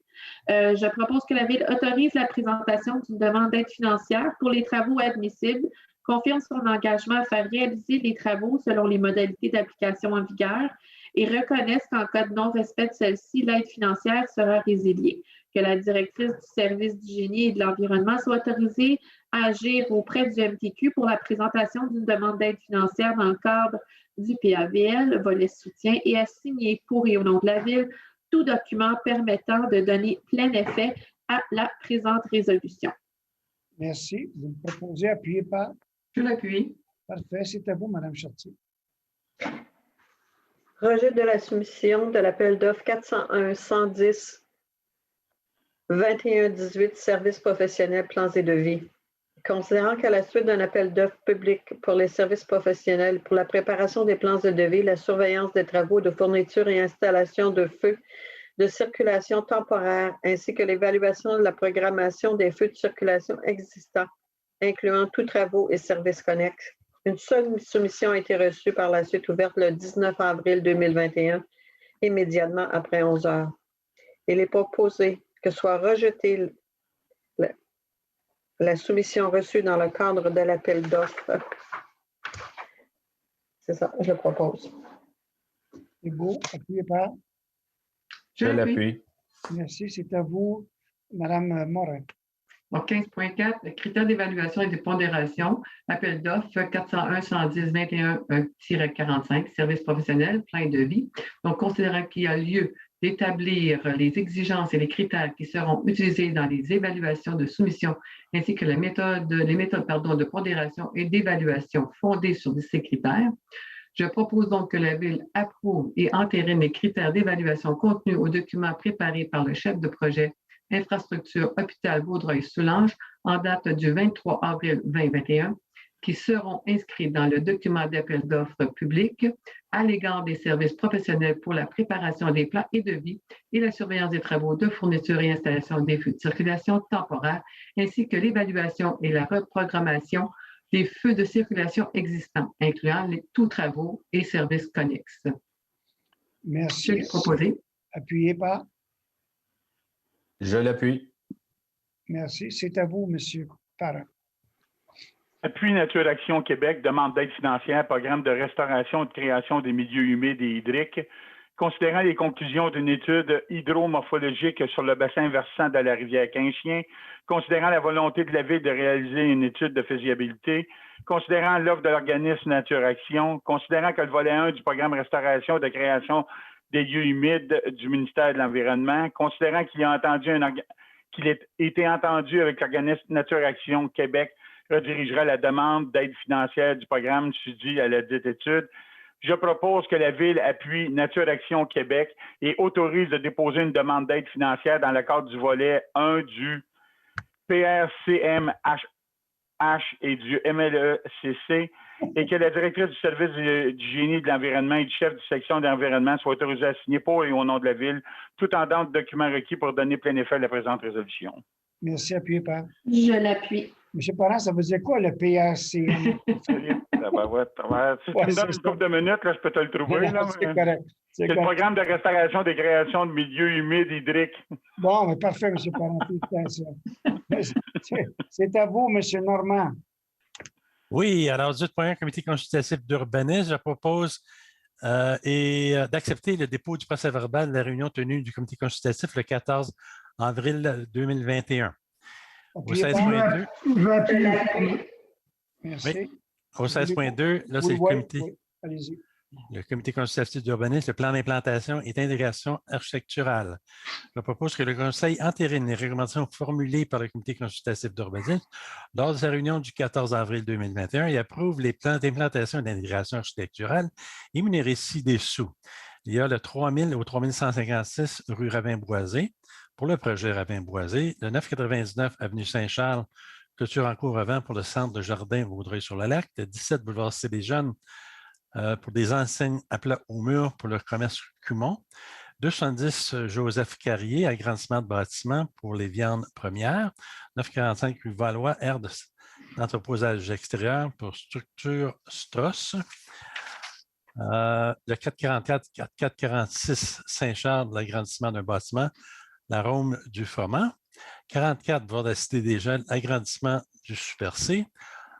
je propose que la Ville autorise la présentation d'une demande d'aide financière pour les travaux admissibles, confirme son engagement à faire réaliser les travaux selon les modalités d'application en vigueur et reconnaisse qu'en cas de non-respect de celle-ci, l'aide financière sera résiliée. Que la directrice du service du génie et de l'environnement soit autorisée à agir auprès du MTQ pour la présentation d'une demande d'aide financière dans le cadre du PAVL, volet soutien, et à signer pour et au nom de la Ville tout document permettant de donner plein effet à la présente résolution. Merci. Vous me proposez appuyer par? Je l'appuie. Parfait. C'est à vous, Mme Chartier. Rejet de la soumission de l'appel d'offres 401-110-21-18, services professionnels, plans et devis. Considérant qu'à la suite d'un appel d'offres public pour les services professionnels pour la préparation des plans de devis, la surveillance des travaux de fourniture et installation de feux de circulation temporaire, ainsi que l'évaluation de la programmation des feux de circulation existants, incluant tous travaux et services connexes. Une seule soumission a été reçue par la suite ouverte le 19 avril 2021, immédiatement après 11 heures. Il est proposé que soit rejetée la soumission reçue dans le cadre de l'appel d'offres. C'est ça, je le propose. C'est beau. Appuyez par? Je l'appuie. Merci. C'est à vous, Mme Morin. Donc, 15.4, critères d'évaluation et de pondération, appel d'offres 401-110-21-45, services professionnels, plein de vie. Donc, considérant qu'il y a lieu d'établir les exigences et les critères qui seront utilisés dans les évaluations de soumission, ainsi que les méthodes de pondération et d'évaluation fondées sur ces critères, je propose donc que la Ville approuve et entérine les critères d'évaluation contenus au document préparé par le chef de projet Infrastructure Hôpital Vaudreuil-Soulanges en date du 23 avril 2021, qui seront inscrits dans le document d'appel d'offres public à l'égard des services professionnels pour la préparation des plans et devis et la surveillance des travaux de fourniture et installation des feux de circulation temporaire, ainsi que l'évaluation et la reprogrammation des feux de circulation existants, incluant tous travaux et services connexes. Merci. Je proposé. Appuyez par? Je l'appuie. Merci. C'est à vous, M. Parent. Appui Nature Action Québec, demande d'aide financière, programme de restauration et de création des milieux humides et hydriques. Considérant les conclusions d'une étude hydromorphologique sur le bassin versant de la rivière Quinchien, considérant la volonté de la Ville de réaliser une étude de faisabilité, considérant l'offre de l'organisme Nature Action, considérant que le volet 1 du programme Restauration et de création des lieux humides du ministère de l'Environnement, considérant qu'il a été entendu avec l'organisme Nature Action Québec, redirigera la demande d'aide financière du programme suivi à la dite étude. Je propose que la Ville appuie Nature Action Québec et autorise de déposer une demande d'aide financière dans le cadre du volet 1 du PRCMH et du MLECC et que la directrice du service du génie et de l'environnement et du chef de section d'environnement soient autorisés à signer pour et au nom de la Ville, tout en donnant de documents requis pour donner plein effet à la présente résolution. Merci. Appuyez par? Je l'appuie. M. Parent, ça veut dire quoi, le PRCM? Si tu me donnes une couple de minutes, là, je peux te le trouver. C'est correct. C'est le programme de restauration des créations de milieux humides hydriques. Bon, mais parfait, M. Parent. C'est à vous, M. Normand. Oui, alors 18.1, comité consultatif d'urbanisme, je propose d'accepter le dépôt du procès-verbal de la réunion tenue du comité consultatif le 14 avril 2021. Au 16.2. Merci. Oui. Au 16.2, là, c'est le comité. Oui. Allez-y. Le comité consultatif d'urbanisme, le plan d'implantation et d'intégration architecturale. Je propose que le Conseil entérine les recommandations formulées par le comité consultatif d'urbanisme lors de sa réunion du 14 avril 2021 et approuve les plans d'implantation et d'intégration architecturale énumérés ci-dessous. Il y a le 3000 au 3156 rue Ravin-Boisé pour le projet Ravin-Boisé, le 999 avenue Saint-Charles, clôture en cours avant pour le centre de jardin Vaudreuil-sur-le-Lac, le 17 boulevard Cité-des-Jeunes pour des enseignes à plat au mur pour le commerce Cumont, 270 Joseph Carrier, agrandissement de bâtiment pour les viandes premières, 945 rue Valois, aire d'entreposage extérieur pour structure Strauss, le 444-446 Saint-Charles, l'agrandissement d'un bâtiment, la Rome du Froment, 44 boulevard de la Cité-des-Jeunes, agrandissement du Super C,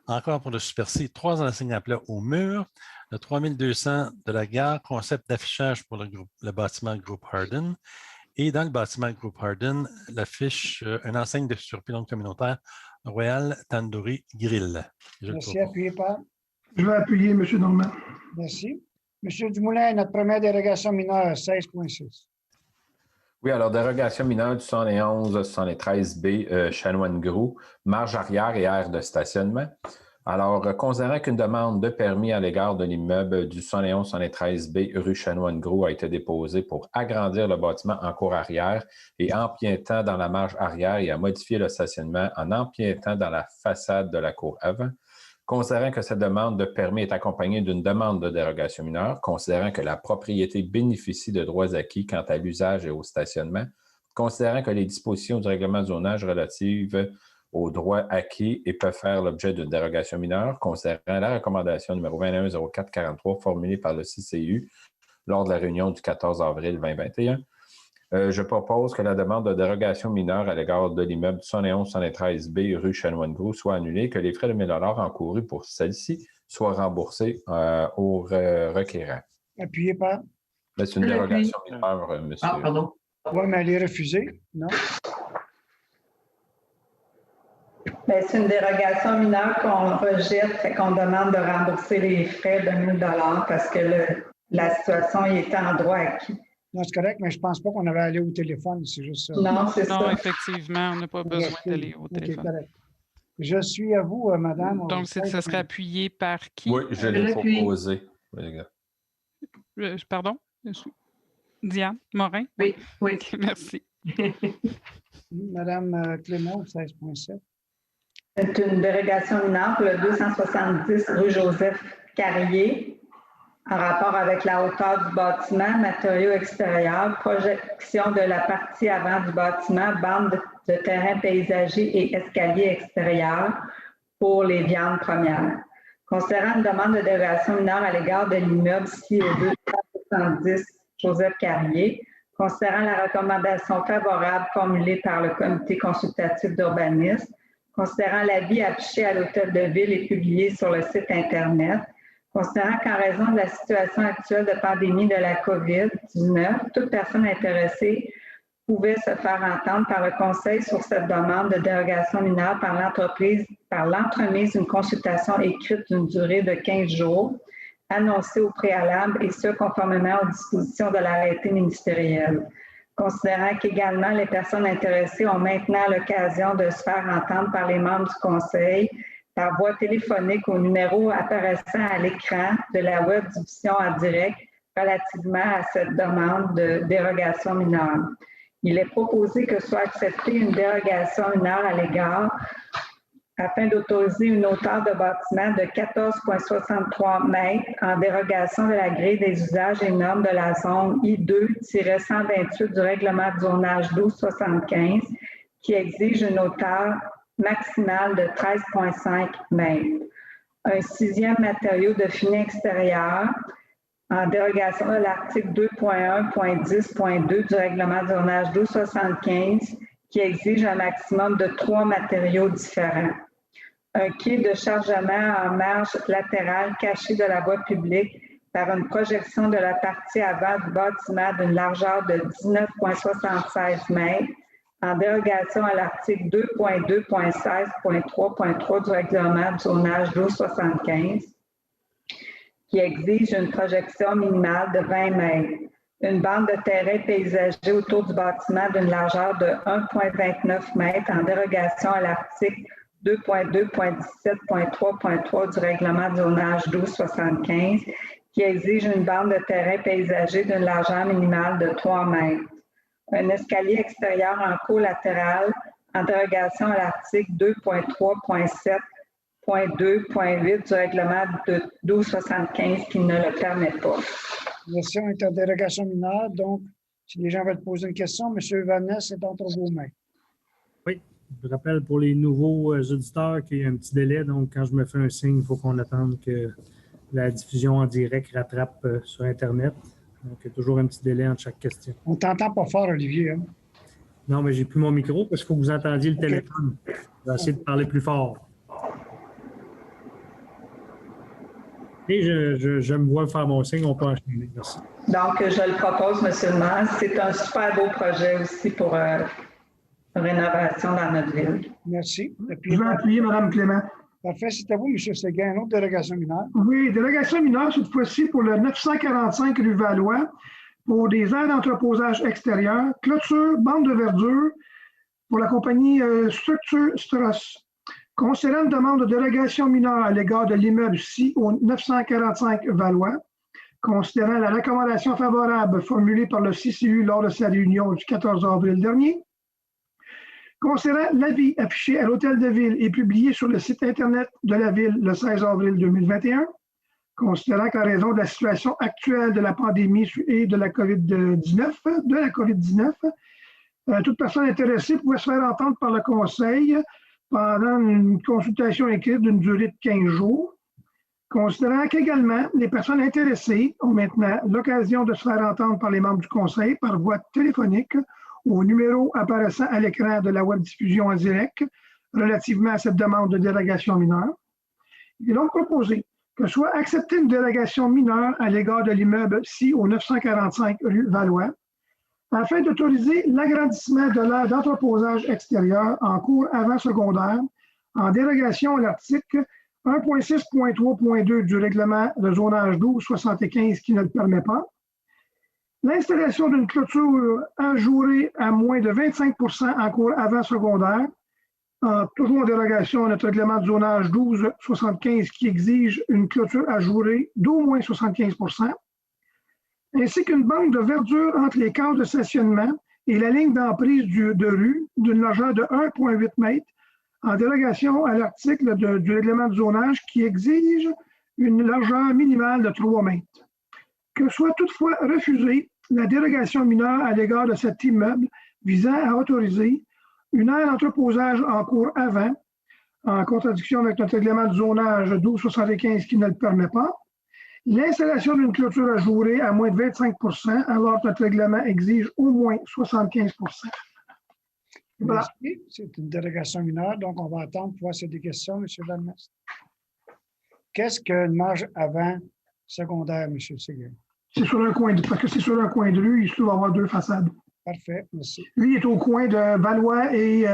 encore pour le Super C, 3 enseignes à plat au mur, le 3200 de la gare, concept d'affichage pour le bâtiment Groupe Hardin. Et dans le bâtiment Groupe Hardin, l'affiche, une enseigne de surplomb communautaire Royal Tandoori Grill. Merci, appuyé par. Je vais appuyer, M. Normand. Merci. M. Dumoulin, notre première dérogation mineure, 16.6. Oui, alors dérogation mineure du 71-73B Chanoine-Gros, marge arrière et aire de stationnement. Alors, considérant qu'une demande de permis à l'égard de l'immeuble du 71-73B rue Chanoine-Gros a été déposée pour agrandir le bâtiment en cour arrière et empiétant dans la marge arrière et à modifier le stationnement en empiétant dans la façade de la cour avant, considérant que cette demande de permis est accompagnée d'une demande de dérogation mineure, considérant que la propriété bénéficie de droits acquis quant à l'usage et au stationnement, considérant que les dispositions du règlement de zonage relatives aux droits acquis et peuvent faire l'objet d'une dérogation mineure, considérant la recommandation numéro 210443 formulée par le CCU lors de la réunion du 14 avril 2021. Je propose que la demande de dérogation mineure à l'égard de l'immeuble 71-113B rue Chanoine-Gros soit annulée, que les frais de 1 000 $ encourus pour celle-ci soient remboursés au requérant. Appuyé par. C'est une dérogation mineure, monsieur. Ah, pardon. Oui, mais elle est refusée, non? Bien, c'est une dérogation mineure qu'on rejette, fait qu'on demande de rembourser les frais de 1 000 $ parce que la situation y était en droit acquis. Non, c'est correct, mais je ne pense pas qu'on avait allé au téléphone, c'est juste ça. Non, c'est ça. Non, effectivement, on n'a pas besoin d'aller au téléphone. Correct. Je suis à vous, madame. Donc, ça serait appuyé par qui? Oui, je l'ai proposé. Pardon? Diane Morin? Oui, oui. Merci. Madame Clément, 16.7. C'est une dérogation mineure pour le 270 rue Joseph Carrier, en rapport avec la hauteur du bâtiment, matériaux extérieurs, projection de la partie avant du bâtiment, bande de terrain paysager et escalier extérieur pour les viandes premières. Considérant une demande de dérogation mineure à l'égard de l'immeuble situé au 270 Joseph Carrier, considérant la recommandation favorable formulée par le comité consultatif d'urbanisme, considérant l'avis affiché à l'hôtel de ville et publié sur le site Internet, considérant qu'en raison de la situation actuelle de pandémie de la COVID-19, toute personne intéressée pouvait se faire entendre par le Conseil sur cette demande de dérogation mineure par l'entreprise par l'entremise d'une consultation écrite d'une durée de 15 jours, annoncée au préalable et ce, conformément aux dispositions de l'arrêté ministériel. Considérant qu'également les personnes intéressées ont maintenant l'occasion de se faire entendre par les membres du Conseil par voie téléphonique au numéro apparaissant à l'écran de la web diffusion en direct relativement à cette demande de dérogation mineure. Il est proposé que soit acceptée une dérogation mineure à l'égard afin d'autoriser une hauteur de bâtiment de 14,63 mètres en dérogation de la grille des usages et normes de la zone I2-128 du règlement de zonage 1275 qui exige une hauteur maximale de 13,5 mètres. Un sixième matériau de fini extérieur en dérogation de l'article 2.1.10.2 du règlement de zonage 1275 qui exige un maximum de 3 matériaux différents. Un quai de chargement en marge latérale caché de la voie publique par une projection de la partie avant du bâtiment d'une largeur de 19,76 mètres en dérogation à l'article 2.2.16.3.3 du règlement du zonage 1275. qui exige une projection minimale de 20 mètres. Une bande de terrain paysager autour du bâtiment d'une largeur de 1,29 mètres en dérogation à l'article 2.2.17.3.3 du règlement de zonage 1275 qui exige une bande de terrain paysager d'une largeur minimale de 3 mètres. Un escalier extérieur en cour latérale en dérogation à l'article 2.3.7.2.8 du règlement de 1275 qui ne le permet pas. Question est en dérogation mineure. Donc, si les gens veulent poser une question, M. Vanès, c'est entre vos mains. Oui, je rappelle pour les nouveaux auditeurs qu'il y a un petit délai. Donc, quand je me fais un signe, il faut qu'on attende que la diffusion en direct rattrape sur Internet. Donc, il y a toujours un petit délai entre chaque question. On ne t'entend pas fort, Olivier. Hein? Non, mais j'ai plus mon micro parce qu'il faut que vous entendiez le téléphone. Je vais essayer de parler plus fort. Et je me vois faire mon signe, on peut enchaîner. Merci. Donc, je le propose, M. le maire. C'est un super beau projet aussi pour rénovation dans notre ville. Merci. Je vais appuyer Mme Clément. Parfait, c'est à vous, M. Séguin. Une autre dérogation mineure. Oui, dérogation mineure, cette fois-ci pour le 945 rue Valois, pour des aires d'entreposage extérieur, clôture, bande de verdure, pour la compagnie Structure Strass. Concernant une demande de dérogation mineure à l'égard de l'immeuble-ci au 945 Valois, considérant la recommandation favorable formulée par le CCU lors de sa réunion du 14 avril dernier, concernant l'avis affiché à l'Hôtel de Ville et publié sur le site Internet de la Ville le 16 avril 2021, considérant qu'en raison de la situation actuelle de la pandémie et de la COVID-19, toute personne intéressée pouvait se faire entendre par le Conseil pendant une consultation écrite d'une durée de 15 jours, considérant qu'également les personnes intéressées ont maintenant l'occasion de se faire entendre par les membres du Conseil par voie téléphonique au numéro apparaissant à l'écran de la webdiffusion en direct relativement à cette demande de dérogation mineure. Il est donc proposé que soit acceptée une dérogation mineure à l'égard de l'immeuble-ci au 945 rue Valois, afin d'autoriser l'agrandissement de l'aire d'entreposage extérieur en cours avant secondaire en dérogation à l'article 1.6.3.2 du règlement de zonage 1275 qui ne le permet pas, l'installation d'une clôture ajourée à moins de 25 % en cours avant secondaire, toujours en dérogation à notre règlement de zonage 1275 qui exige une clôture ajourée d'au moins 75 %, ainsi qu'une bande de verdure entre les cases de stationnement et la ligne d'emprise de rue d'une largeur de 1,8 m en dérogation à l'article du règlement de zonage qui exige une largeur minimale de 3 mètres. Que soit toutefois refusée la dérogation mineure à l'égard de cet immeuble visant à autoriser une aire d'entreposage en cours avant, en contradiction avec notre règlement de zonage 1275 qui ne le permet pas, l'installation d'une clôture ajourée à moins de 25 % alors que notre règlement exige au moins 75 %. Voilà. Merci. C'est une dérogation mineure, donc on va attendre pour voir s'il y a des questions, M. Vanès. Qu'est-ce qu'une marge avant secondaire, M. Séguin? C'est sur un coin parce que c'est sur un coin de rue, il se doit avoir deux façades. Parfait, merci. Lui est au coin de Valois et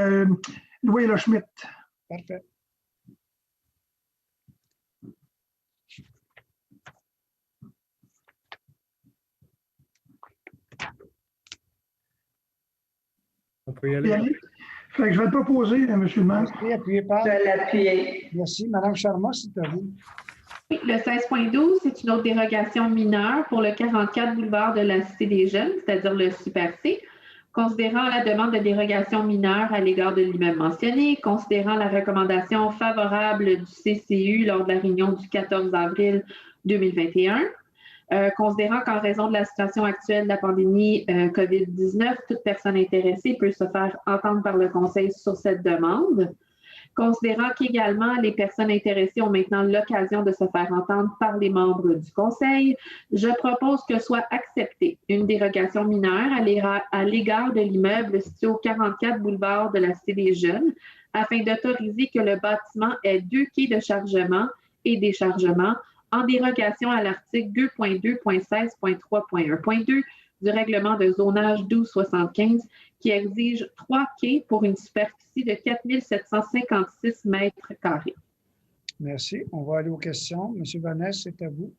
Louis-le-Schmidt. Parfait. On peut y aller. Fait que je vais le proposer, M. le maire. Merci, appuyé par. Je vais l'appuyer. Merci. Mme Charma, c'est à vous. Oui, le 16.12, c'est une autre dérogation mineure pour le 44 boulevard de la Cité des Jeunes, c'est-à-dire le Super C. Considérant la demande de dérogation mineure à l'égard de l'immeuble mentionné, considérant la recommandation favorable du CCU lors de la réunion du 14 avril 2021, considérant qu'en raison de la situation actuelle de la pandémie COVID-19, toute personne intéressée peut se faire entendre par le Conseil sur cette demande. Considérant qu'également les personnes intéressées ont maintenant l'occasion de se faire entendre par les membres du Conseil, je propose que soit acceptée une dérogation mineure à l'égard de l'immeuble situé au 44 boulevard de la Cité des Jeunes, afin d'autoriser que le bâtiment ait 2 quais de chargement et déchargement en dérogation à l'article 2.2.16.3.1.2 du règlement de zonage 1275 qui exige 3 quais pour une superficie de 4 756 mètres carrés. Merci. On va aller aux questions. M. Vanès, c'est à vous.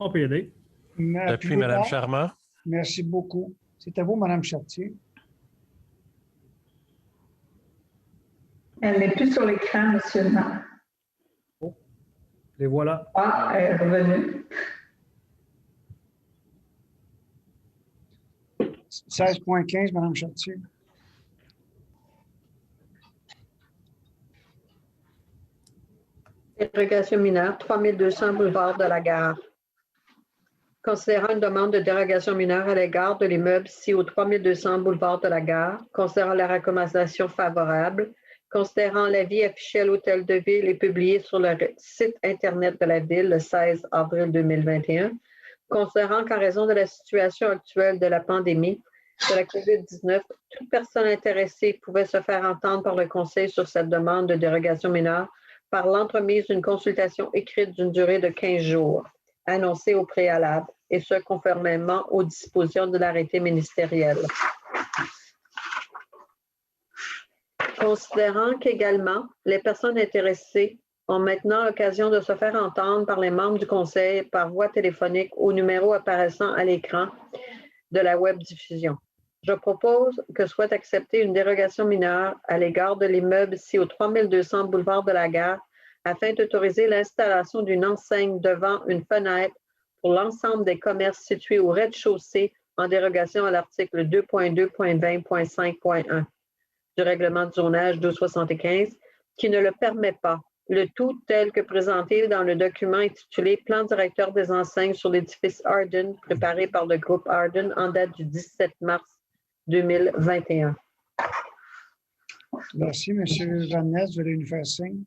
On peut y aider. Appuyez Mme Charmant. Merci beaucoup. C'est à vous, Mme Chartier. Elle n'est plus sur l'écran, monsieur le maire. Oh. Les voilà. Ah, elle est revenue. 16,15, Mme Chartier. Dérogation mineure, 3200 boulevard de la Gare. Considérant une demande de dérogation mineure à l'égard de l'immeuble situé au 3200 boulevard de la Gare, considérant la recommandation favorable, considérant l'avis affiché à l'Hôtel de Ville et publié sur le site Internet de la Ville le 16 avril 2021, considérant qu'en raison de la situation actuelle de la pandémie de la COVID-19, toute personne intéressée pouvait se faire entendre par le Conseil sur cette demande de dérogation mineure par l'entremise d'une consultation écrite d'une durée de 15 jours, annoncée au préalable, et ce, conformément aux dispositions de l'arrêté ministériel. Considérant qu'également, les personnes intéressées ont maintenant l'occasion de se faire entendre par les membres du Conseil par voie téléphonique au numéro apparaissant à l'écran de la web-diffusion. Je propose que soit acceptée une dérogation mineure à l'égard de l'immeuble ici au 3200 boulevard de la Gare afin d'autoriser l'installation d'une enseigne devant une fenêtre pour l'ensemble des commerces situés au rez-de-chaussée en dérogation à l'article 2.2.20.5.1 du règlement de zonage 1275 qui ne le permet pas. Le tout tel que présenté dans le document intitulé « Plan directeur des enseignes sur l'édifice Arden » préparé par le groupe Arden en date du 17 mars 2021. Merci, M. Van Ness. Vous allez nous faire signe.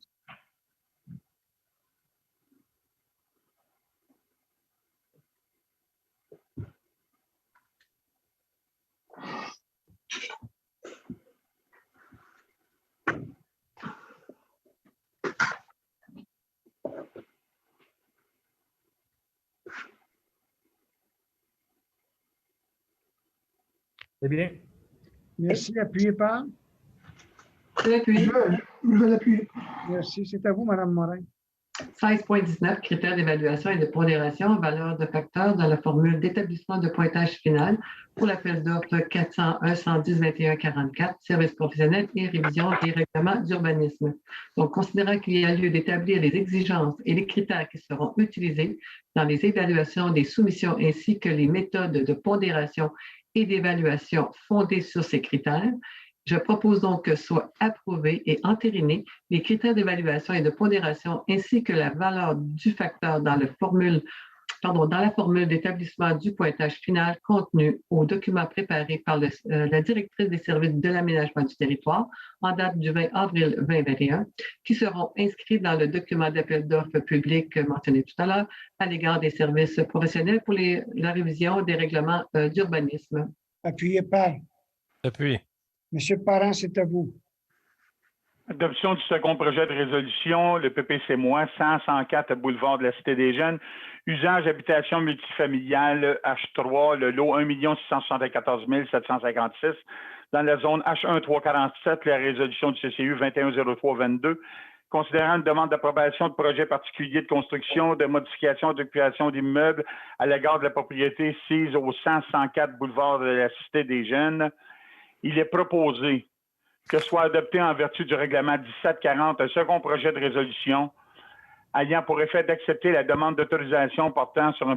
C'est bien. Merci. Appuyez par. Je l'appuie. Je vais l'appuyer. Merci. C'est à vous, Mme Morin. 16.19, critères d'évaluation et de pondération, valeur de facteur dans la formule d'établissement de pointage final pour l'appel d'offres 401-110-21-44, services professionnels et révision des règlements d'urbanisme. Donc, considérant qu'il y a lieu d'établir les exigences et les critères qui seront utilisés dans les évaluations des soumissions ainsi que les méthodes de pondération et d'évaluation fondées sur ces critères, je propose donc que soient approuvés et entérinés les critères d'évaluation et de pondération ainsi que la valeur du facteur dans la formule d'établissement du pointage final contenu au document préparé par la directrice des services de l'aménagement du territoire en date du 20 avril 2021, qui seront inscrits dans le document d'appel d'offres public mentionné tout à l'heure à l'égard des services professionnels pour la révision des règlements d'urbanisme. Appuyez par. Appuyez. Monsieur Parent, c'est à vous. Adoption du second projet de résolution, le PPC-moi, 104 boulevard de la Cité des Jeunes, usage habitation multifamiliale H3, le lot 1 674 756, dans la zone H1347, la résolution du CCU 210322, considérant une demande d'approbation de projet particulier de construction, de modification, d'occupation d'immeubles à l'égard de la propriété sise au 104 boulevard de la Cité des Jeunes. Il est proposé que soit adopté en vertu du règlement 1740 un second projet de résolution ayant pour effet d'accepter la demande d'autorisation portant sur un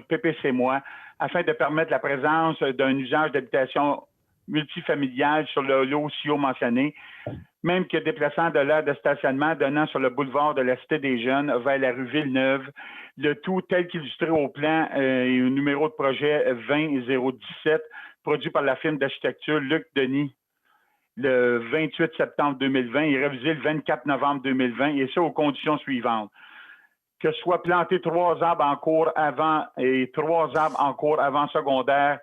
PPC-moi afin de permettre la présence d'un usage d'habitation multifamiliale sur le lot si haut mentionné, même que déplaçant de l'aire de stationnement donnant sur le boulevard de la Cité des Jeunes vers la rue Villeneuve, le tout tel qu'illustré au plan et au numéro de projet 20017, produit par la firme d'architecture Luc Denis le 28 septembre 2020 et révisé le 24 novembre 2020, et ça aux conditions suivantes. Que soient plantés 3 arbres en cours avant et 3 arbres en cours avant secondaire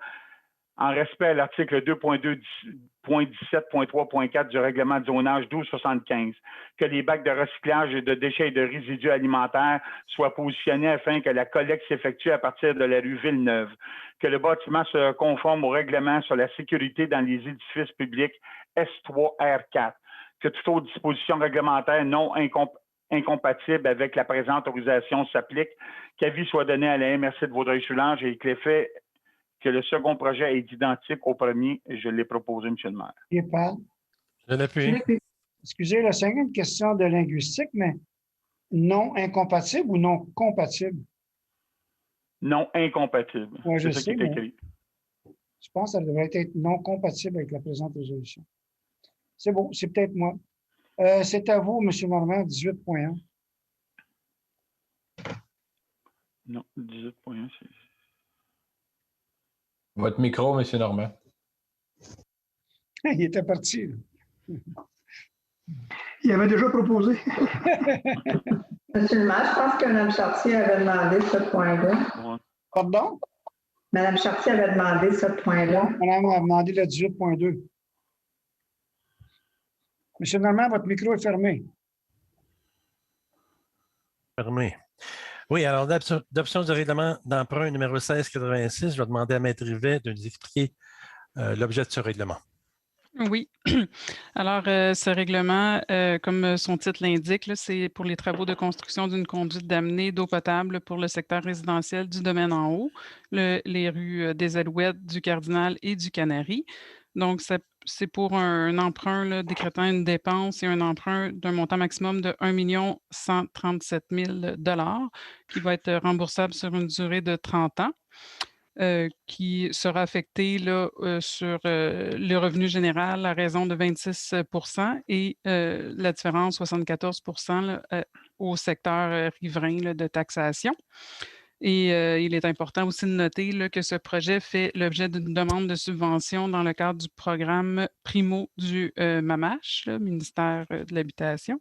en respect à l'article 2.2.17.3.4 du règlement de zonage 1275, que les bacs de recyclage de déchets et de résidus alimentaires soient positionnés afin que la collecte s'effectue à partir de la rue Villeneuve, que le bâtiment se conforme au règlement sur la sécurité dans les édifices publics S3R4, que toute autre disposition réglementaire non incompatible avec la présente autorisation s'applique, qu'avis soit donné à la MRC de Vaudreuil-Soulanges et que l'effet que le second projet est identique au premier, je l'ai proposé, M. le maire. Qui parle? Je l'appuie. Excusez, là, c'est une question de linguistique, mais non incompatible ou non compatible? Non incompatible. Ouais, c'est ça qui est écrit. Je pense que ça devrait être non compatible avec la présente résolution. C'est bon, c'est peut-être moi. C'est à vous, M. Normand, 18.1. Non, 18.1, c'est... Votre micro, M. Normand. Il était parti. Il avait déjà proposé. Monsieur le maire, je pense que Mme Chartier avait demandé ce point-là. Pardon? Mme Chartier avait demandé ce point-là. Madame a demandé le 18.2. Monsieur Normand, votre micro est fermé. Fermé. Oui, alors d'option du règlement d'emprunt numéro 1686, je vais demander à Maître Rivet de nous expliquer l'objet de ce règlement. Oui. Alors, ce règlement, comme son titre l'indique, c'est pour les travaux de construction d'une conduite d'amener d'eau potable pour le secteur résidentiel du domaine en haut, les rues des Alouettes, du Cardinal et du Canary. Donc, c'est pour un emprunt là, décrétant une dépense et un emprunt d'un montant maximum de 1 137 000 $ qui va être remboursable sur une durée de 30 ans. Qui sera affecté là, sur le revenu général à raison de 26 % et la différence 74 % là, au secteur riverain là, de taxation. Et il est important aussi de noter là, que ce projet fait l'objet d'une demande de subvention dans le cadre du programme Primo du MAMACH, là, ministère de l'Habitation,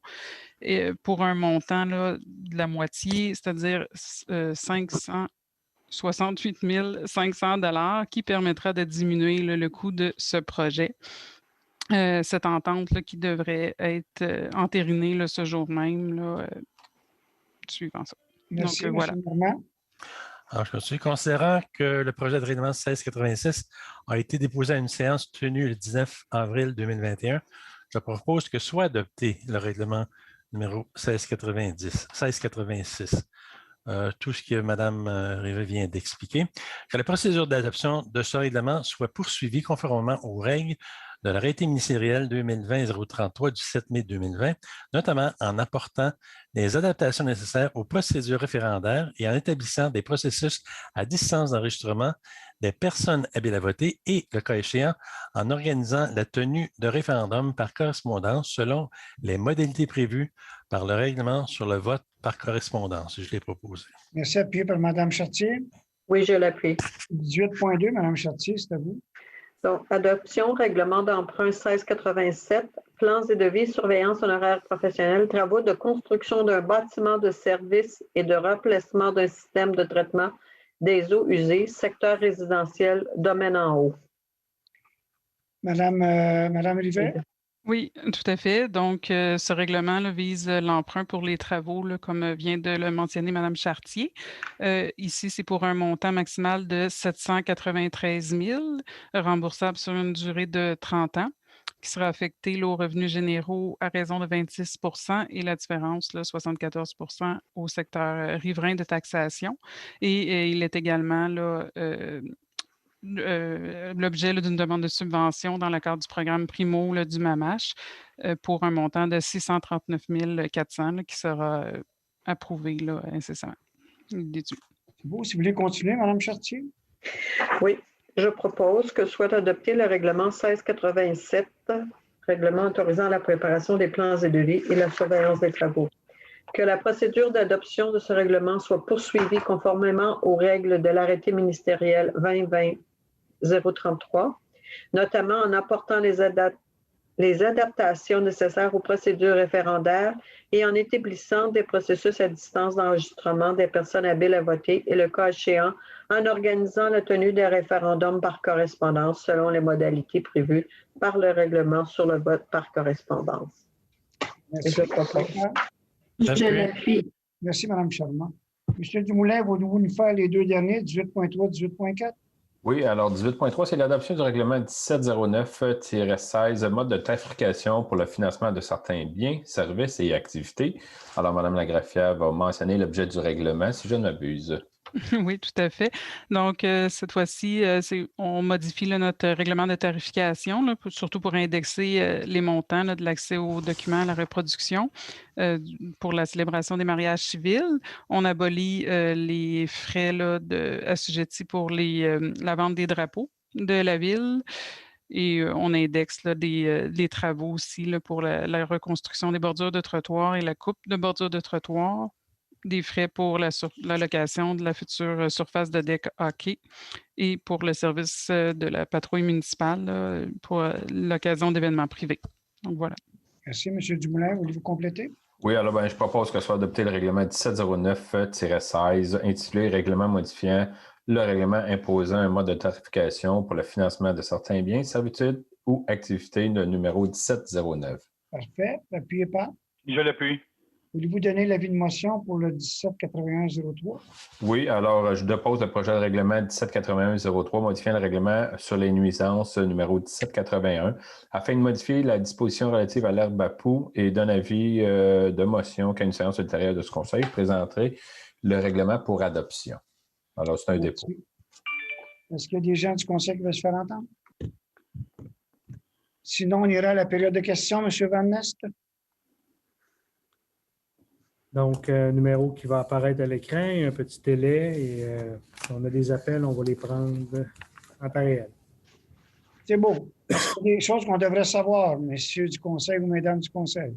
et pour un montant là, de la moitié, c'est-à-dire 568 500 $ qui permettra de diminuer là, le coût de ce projet. Cette entente là, qui devrait être entérinée là, ce jour même, là, suivant ça. Merci, donc, voilà. M. Normand. Alors, je continue. Considérant que le projet de règlement 1686 a été déposé à une séance tenue le 19 avril 2021, je propose que soit adopté le règlement numéro 1686. Tout ce que Mme Rivet vient d'expliquer, que la procédure d'adoption de ce règlement soit poursuivie conformément aux règles de l'arrêté ministériel 2020-033 du 7 mai 2020, notamment en apportant les adaptations nécessaires aux procédures référendaires et en établissant des processus à distance d'enregistrement des personnes habiles à voter et, le cas échéant, en organisant la tenue de référendums par correspondance selon les modalités prévues par le règlement sur le vote par correspondance. Je l'ai proposé. Merci, appuyé par Mme Chartier. Oui, je l'appuie. 18.2, Mme Chartier, c'est à vous. Donc, adoption, règlement d'emprunt 1687, plans et devis, surveillance honoraire professionnelle, travaux de construction d'un bâtiment de service et de remplacement d'un système de traitement des eaux usées, secteur résidentiel, domaine en haut. Madame Rivet? Oui, tout à fait. Donc, ce règlement là, vise l'emprunt pour les travaux, là, comme vient de le mentionner Mme Chartier. Ici, c'est pour un montant maximal de 793 000, remboursable sur une durée de 30 ans, qui sera affecté là, aux revenus généraux à raison de 26 % et la différence, là, 74 % au secteur riverain de taxation. Et il est également là, l'objet d'une demande de subvention dans le cadre du programme Primo là, du MAMACH pour un montant de 639 400 là, qui sera approuvé là, incessamment. C'est beau. Si vous voulez continuer, Mme Chartier. Oui, je propose que soit adopté le règlement 1687, règlement autorisant la préparation des plans et devis et la surveillance des travaux. Que la procédure d'adoption de ce règlement soit poursuivie conformément aux règles de l'arrêté ministériel 2020-033, notamment en apportant les adaptations nécessaires aux procédures référendaires et en établissant des processus à distance d'enregistrement des personnes habiles à voter et, le cas échéant, en organisant la tenue des référendums par correspondance selon les modalités prévues par le règlement sur le vote par correspondance. Merci. Je propose. Je l'appuie. Merci, Mme Charmant. M. Dumoulin, vous nous faire les deux derniers, 18.3 et 18.4? Oui, alors 18.3, c'est l'adoption du règlement 1709-16, mode de tarification pour le financement de certains biens, services et activités. Alors, Mme Lagraffière va mentionner l'objet du règlement, si je ne m'abuse. Oui, tout à fait. Donc, cette fois-ci, on modifie là, notre règlement de tarification, là, surtout pour indexer les montants là, de l'accès aux documents à la reproduction pour la célébration des mariages civils. On abolit les frais là, assujettis pour la vente des drapeaux de la ville. Et on indexe là, des travaux aussi là, pour la reconstruction des bordures de trottoir et la coupe de bordures de trottoir, des frais pour la location de la future surface de deck hockey et pour le service de la patrouille municipale là, pour l'occasion d'événements privés. Donc voilà. Merci, M. Dumoulin. Voulez-vous compléter? Oui, alors je propose que soit adopté le règlement 1709-16, intitulé Règlement modifiant le règlement imposant un mode de tarification pour le financement de certains biens, servitudes ou activités, le numéro 1709. Parfait. Appuyez pas. Je l'appuie. Voulez-vous donner l'avis de motion pour le 1781-03? Oui, alors je dépose le projet de règlement 1781-03 modifiant le règlement sur les nuisances numéro 1781 afin de modifier la disposition relative à l'herbe à poux et d'un avis de motion qu'à une séance ultérieure de ce conseil, je présenterai le règlement pour adoption. Alors, c'est un dépôt. Est-ce qu'il y a des gens du conseil qui veulent se faire entendre? Sinon, on ira à la période de questions, M. Van Nest. Donc, numéro qui va apparaître à l'écran, un petit délai et si on a des appels, on va les prendre en temps réel. C'est beau. C'est des choses qu'on devrait savoir, messieurs du conseil ou mesdames du conseil.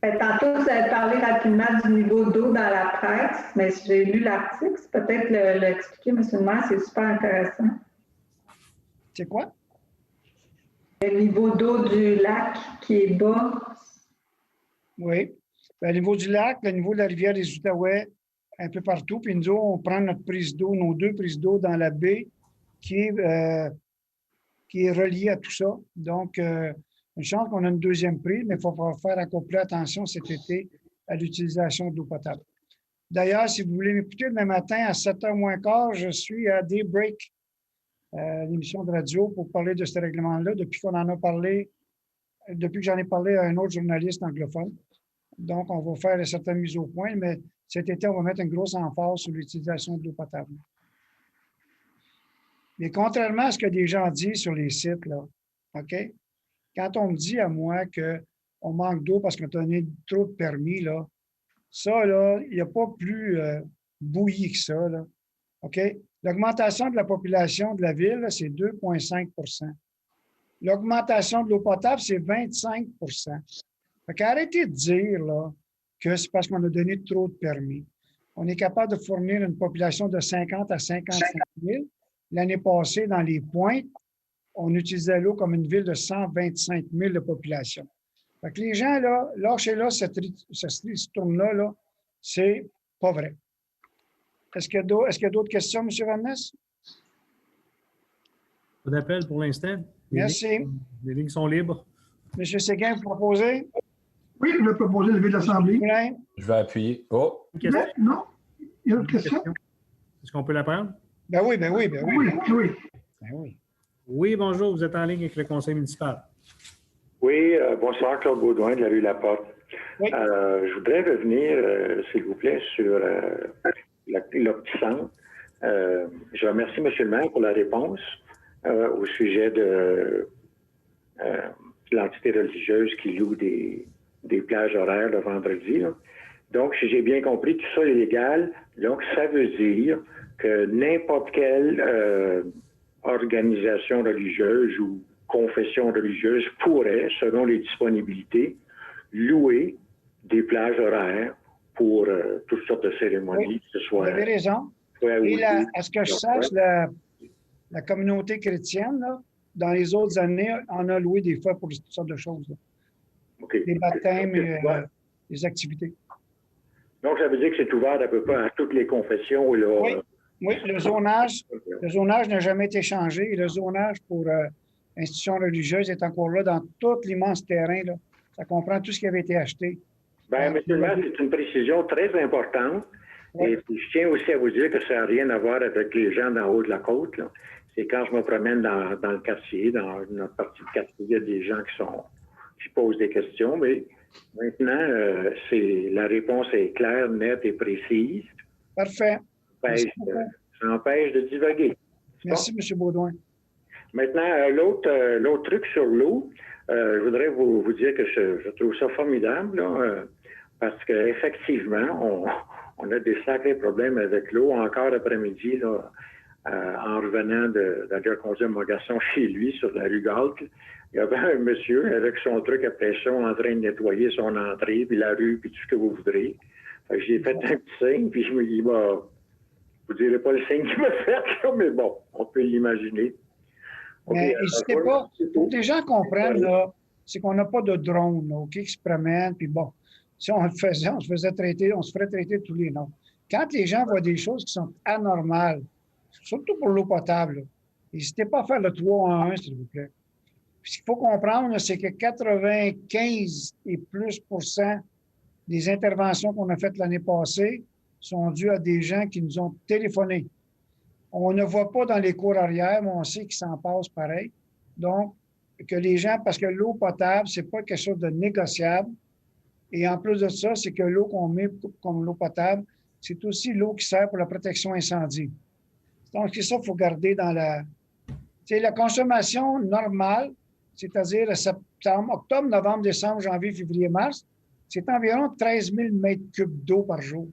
Tantôt, vous avez parlé rapidement du niveau d'eau dans la presse, mais j'ai lu l'article, c'est peut-être l'expliquer, M. le maire, c'est super intéressant. C'est quoi? Le niveau d'eau du lac qui est bas. Oui. Bien, au niveau du lac, le niveau de la rivière des Outaouais, un peu partout. Puis nous, on prend notre prise d'eau, nos 2 prises d'eau dans la baie qui est reliée à tout ça. Donc, une chance qu'on a une deuxième prise, mais il faut faire encore plus attention cet été à l'utilisation de l'eau potable. D'ailleurs, si vous voulez m'écouter demain matin à 7h moins quart, je suis à Daybreak, l'émission de radio, pour parler de ce règlement-là, depuis qu'on en a parlé, depuis que j'en ai parlé à un autre journaliste anglophone. Donc, on va faire certaines mises au point, mais cet été, on va mettre une grosse emphase sur l'utilisation de l'eau potable. Mais contrairement à ce que des gens disent sur les sites, là, OK? Quand on me dit à moi qu'on manque d'eau parce qu'on a donné trop de permis, là, ça, là, il n'y a pas plus bouilli que ça, là. OK? L'augmentation de la population de la ville, c'est 2,5 %. L'augmentation de l'eau potable, c'est 25 %. Fait qu'arrêtez de dire là, que c'est parce qu'on a donné trop de permis. On est capable de fournir une population de 50 à 55 000. L'année passée, dans les Pointes, on utilisait l'eau comme une ville de 125 000 de population. Fait que les gens, là, lâchez-là cette tourne-là, là, c'est pas vrai. Est-ce qu'il y a d'autres questions, M. Van Ness? Pas d'appel pour l'instant. Merci. Les lignes sont libres. M. Séguin, vous proposez? Oui, je vais proposer le lever de l'Assemblée. Je vais appuyer. Oh! Non? Il y a une autre question? Est-ce qu'on peut la prendre? Ben oui, ben oui, ben oui. Oui. Ben oui. Oui, bonjour, vous êtes en ligne avec le conseil municipal. Oui, bonsoir, Claude Baudouin de la rue Laporte. Oui. Je voudrais revenir, s'il vous plaît, sur l'Opti-Centre. Je remercie M. le maire pour la réponse au sujet de l'entité religieuse qui loue des plages horaires le vendredi. Là. Donc, si j'ai bien compris, tout ça est légal. Donc, ça veut dire que n'importe quelle organisation religieuse ou confession religieuse pourrait, selon les disponibilités, louer des plages horaires pour toutes sortes de cérémonies, Oui, que ce soit... vous avez raison. Et à ce que je sache, la communauté chrétienne, là, dans les autres années, en a loué des fois pour toutes sortes de choses. Là. Okay. Des baptêmes, des activités. Donc, ça veut dire que c'est ouvert à peu près à toutes les confessions. Là, oui, le zonage n'a jamais été changé et le zonage pour institutions religieuses est encore là dans tout l'immense terrain. Là. Ça comprend tout ce qui avait été acheté. Bien, M. le maire, c'est une précision très importante. Oui. Et je tiens aussi à vous dire que ça n'a rien à voir avec les gens d'en haut de la côte. c'est quand je me promène dans le quartier, dans notre partie de quartier, il y a des gens qui posent des questions, mais maintenant, la réponse est claire, nette et précise. Parfait. Ça empêche de divaguer. Merci, M. Baudouin. Maintenant, l'autre truc sur l'eau, je voudrais vous dire que je trouve ça formidable, là, parce qu'effectivement, on a des sacrés problèmes avec l'eau. Encore après-midi, là, en revenant conduire mon garçon chez lui sur la rue Galt, il y avait un monsieur avec son truc à pression en train de nettoyer son entrée, puis la rue, puis tout ce que vous voudrez. J'ai fait un petit signe, puis je me dis, bah, vous ne direz pas le signe qu'il m'a fait, là, mais bon, on peut l'imaginer. Mais n'hésitez pas, pour que les gens comprennent, là, c'est qu'on n'a pas de drone, là, OK, qui se promène, puis bon, si on le faisait, on se ferait traiter tous les noms. Quand les gens voient des choses qui sont anormales, surtout pour l'eau potable, n'hésitez pas à faire le 3 en 1, s'il vous plaît. Puis, ce qu'il faut comprendre, c'est que 95 et plus % des interventions qu'on a faites l'année passée sont dues à des gens qui nous ont téléphoné. On ne voit pas dans les cours arrière, mais on sait qu'ils s'en passent pareil. Donc, que les gens, parce que l'eau potable, c'est pas quelque chose de négociable. Et en plus de ça, c'est que l'eau qu'on met comme l'eau potable, c'est aussi l'eau qui sert pour la protection incendie. Donc, c'est ça qu'il faut garder dans la consommation normale, c'est-à-dire septembre, octobre, novembre, décembre, janvier, février, mars, c'est environ 13 000 mètres cubes d'eau par jour.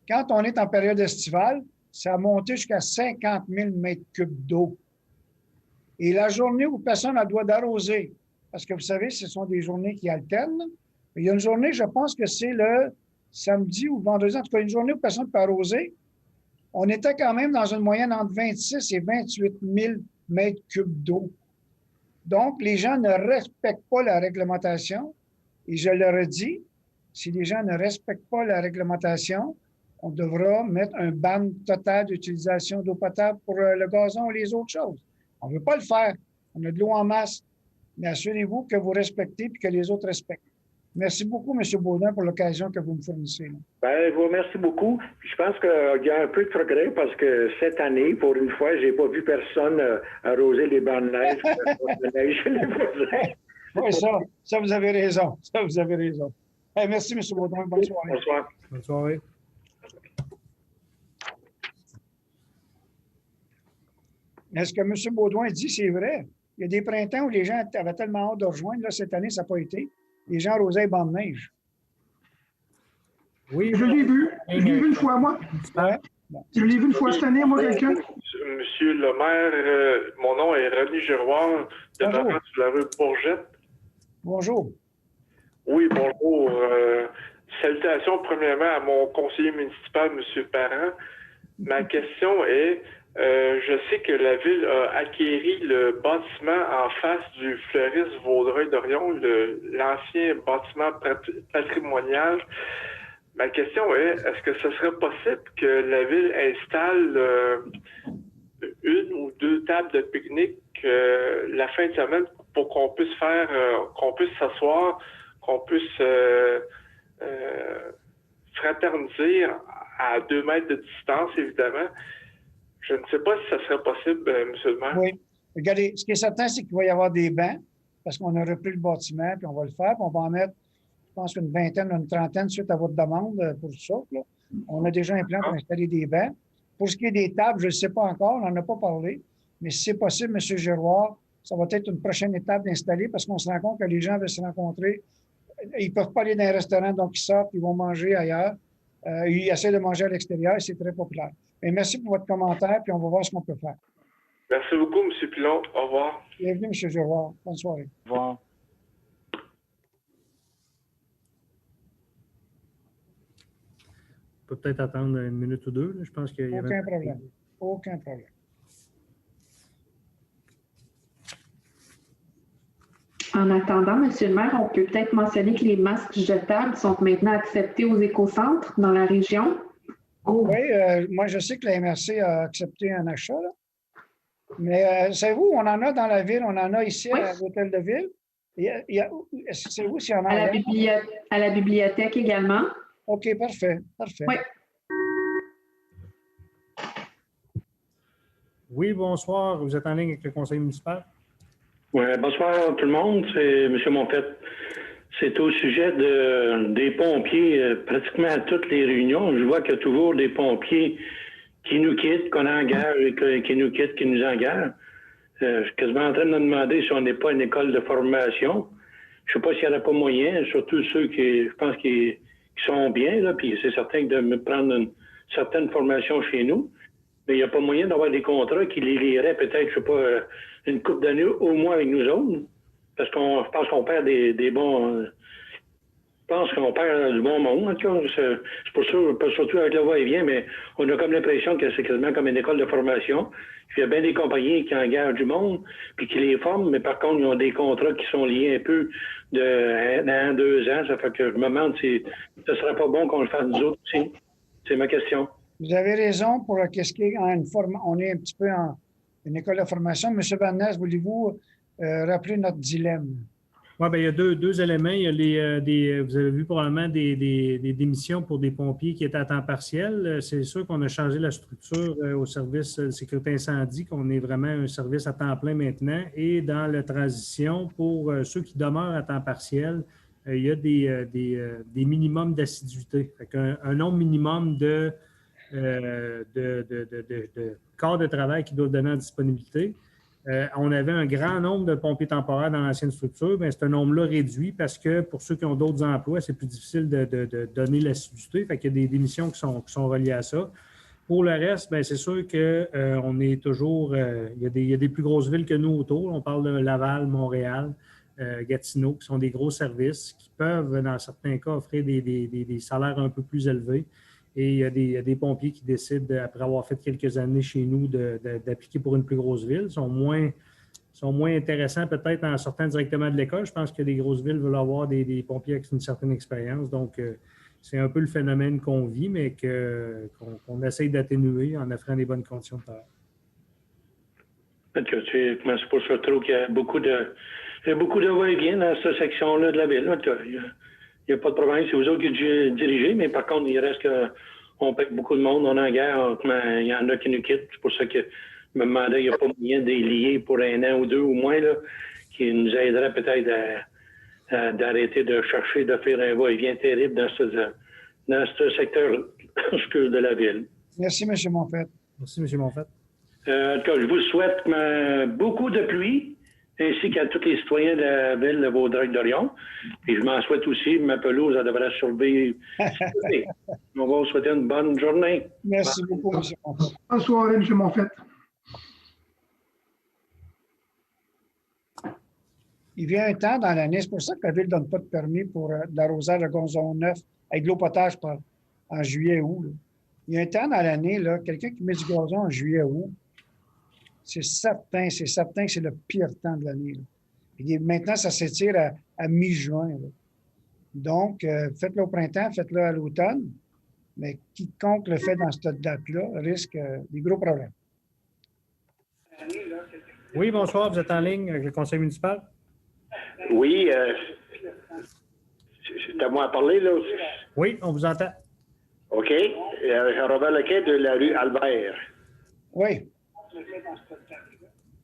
Quand on est en période estivale, ça a monté jusqu'à 50 000 mètres cubes d'eau. Et la journée où personne a le droit d'arroser, parce que vous savez, ce sont des journées qui alternent. Il y a une journée, je pense que c'est le samedi ou vendredi, en tout cas une journée où personne ne peut arroser. On était quand même dans une moyenne entre 26 et 28 000 mètres cubes d'eau. Donc, les gens ne respectent pas la réglementation. Et je le redis, si les gens ne respectent pas la réglementation, on devra mettre un ban total d'utilisation d'eau potable pour le gazon et les autres choses. On ne veut pas le faire. On a de l'eau en masse. Mais assurez-vous que vous respectez et que les autres respectent. Merci beaucoup, M. Baudouin, pour l'occasion que vous me fournissez. Bien, je vous remercie beaucoup. Puis je pense qu'il y a un peu de progrès parce que cette année, pour une fois, je n'ai pas vu personne arroser les bancs de neige. Oui, ça, vous avez raison. Ça, vous avez raison. Hey, merci, M. Baudouin. Bonne soirée. Bonsoir. Bonne soirée. Est-ce que M. Baudouin dit c'est vrai? Il y a des printemps où les gens avaient tellement hâte de rejoindre. Là, cette année, ça n'a pas été. Les gens arrosaient les bancs de neige. Oui. Je l'ai vu. Je l'ai vu une fois, moi. Ouais. Je l'ai vu une fois cette année, moi, quelqu'un. Monsieur le maire, mon nom est René Giroir, demeurant sur la rue Bourgette. Bonjour. Oui, bonjour. Salutations premièrement à mon conseiller municipal, M. Parent. Ma question est, je sais que la ville a acquéri le bâtiment en face du fleuriste Vaudreuil-Dorion, l'ancien bâtiment patrimonial. Ma question est, est-ce que ce serait possible que la ville installe une ou deux tables de pique-nique la fin de semaine pour qu'on puisse qu'on puisse s'asseoir, qu'on puisse fraterniser à 2 mètres de distance, évidemment. Je ne sais pas si ça serait possible, M. le maire. Oui. Regardez, ce qui est certain, c'est qu'il va y avoir des bancs parce qu'on a repris le bâtiment, puis on va le faire, puis on va en mettre, je pense, une vingtaine, une trentaine suite à votre demande pour ça. Là. On a déjà un plan pour installer des bancs. Pour ce qui est des tables, je ne sais pas encore, on n'en a pas parlé, mais si c'est possible, M. Giroir, ça va être une prochaine étape d'installer parce qu'on se rend compte que les gens veulent se rencontrer. Ils ne peuvent pas aller dans un restaurant, donc ils sortent, ils vont manger ailleurs. Ils essaient de manger à l'extérieur et c'est très populaire. Mais merci pour votre commentaire, puis on va voir ce qu'on peut faire. Merci beaucoup, M. Pilon. Au revoir. Bienvenue, M. Giroir. Bonne soirée. Au revoir. On peut peut-être attendre 1 minute ou 2. Là. Je pense qu'il y avait... Aucun problème. Aucun problème. En attendant, M. le maire, on peut peut-être mentionner que les masques jetables sont maintenant acceptés aux écocentres dans la région. Oui, moi, je sais que la MRC a accepté un achat. Là. Mais savez-vous, on en a dans la ville, on en a ici à l'hôtel de ville. Savez-vous s'il y en a à la bibliothèque également. OK, parfait. Parfait. Oui. Oui, bonsoir. Vous êtes en ligne avec le conseil municipal? Oui, bonsoir tout le monde. C'est M. Monfette. C'est au sujet des pompiers, pratiquement à toutes les réunions. Je vois qu'il y a toujours des pompiers qui nous quittent, qu'on engage, qui nous quittent, qui nous engagent. Je suis quasiment en train de me demander si on n'est pas une école de formation. Je ne sais pas s'il n'y en a pas moyen, surtout ceux qui, je pense, qui sont bien, là, puis c'est certain que de me prendre une certaine formation chez nous. Mais il n'y a pas moyen d'avoir des contrats qui les lieraient peut-être, je ne sais pas, une couple d'années au moins avec nous autres. Parce je pense qu'on perd des bons. Je pense qu'on perd du bon monde, en tout cas. C'est pour ça, pas surtout avec le va-et-vient, mais on a comme l'impression que c'est quasiment comme une école de formation. Il y a bien des compagnies qui engagent du monde, puis qui les forment, mais par contre, ils ont des contrats qui sont liés un peu d'un, 2 ans. Ça fait que je me demande si ce serait pas bon qu'on le fasse nous autres aussi. C'est ma question. Vous avez raison pour qu'est-ce qui est on est un petit peu en une école de formation. M. Van Ness, voulez-vous rappeler notre dilemme? Oui, bien, il y a deux éléments. Il y a vous avez vu probablement des démissions pour des pompiers qui étaient à temps partiel. C'est sûr qu'on a changé la structure au service de sécurité incendie, qu'on est vraiment un service à temps plein maintenant. Et dans la transition, pour ceux qui demeurent à temps partiel, il y a des minimums d'assiduité. Un nombre minimum de corps de travail qui doivent donner en disponibilité. On avait un grand nombre de pompiers temporaires dans l'ancienne structure, mais c'est un nombre-là réduit parce que pour ceux qui ont d'autres emplois, c'est plus difficile de donner l'assiduité. Fait qu'il y a des démissions qui sont reliées à ça. Pour le reste, bien, c'est sûr qu'on est toujours. Il y a des plus grosses villes que nous autour. On parle de Laval, Montréal, Gatineau, qui sont des gros services qui peuvent, dans certains cas, offrir des salaires un peu plus élevés. Et il y a des pompiers qui décident, après avoir fait quelques années chez nous, d'appliquer pour une plus grosse ville. Ils sont moins intéressants peut-être en sortant directement de l'école. Je pense que les grosses villes veulent avoir des pompiers avec une certaine expérience. Donc, c'est un peu le phénomène qu'on vit, mais qu'on essaye d'atténuer en offrant des bonnes conditions de travail. C'est pour ça qu'il y a beaucoup de va-et-vient dans cette section-là de la ville. Il n'y a pas de problème, c'est vous autres qui dirigez, mais par contre, il reste qu'on paye beaucoup de monde, on engage, il y en a qui nous quittent. C'est pour ça que je me demandais, il n'y a pas moyen de les lier pour 1 an ou 2 au moins, là, qui nous aiderait peut-être d'arrêter de chercher de faire un va-et-vient terrible dans ce secteur de la ville. Merci, M. Monfette. Merci, M. Monfette. En tout cas, je vous souhaite beaucoup de pluie, ainsi qu'à tous les citoyens de la ville de Vaudreuil-Dorion. Et je m'en souhaite aussi, ma pelouse, elle devrait survivre. On va vous souhaiter une bonne journée. Merci beaucoup, M. Monfette. Bonne soirée, M. Monfette. Il vient un temps dans l'année, c'est pour ça que la Ville ne donne pas de permis pour de l'arrosage de gazon neuf avec de l'eau potable en juillet-août. Il y a un temps dans l'année, quelqu'un qui met du gazon en juillet-août, c'est certain que c'est le pire temps de l'année. Maintenant, ça s'étire à mi-juin. Donc, faites-le au printemps, faites-le à l'automne, mais quiconque le fait dans cette date-là risque des gros problèmes. Oui, bonsoir, vous êtes en ligne avec le conseil municipal? Oui, c'est à moi à parler, là. Oui, on vous entend. OK. Robert Lequet de la rue Albert. Oui.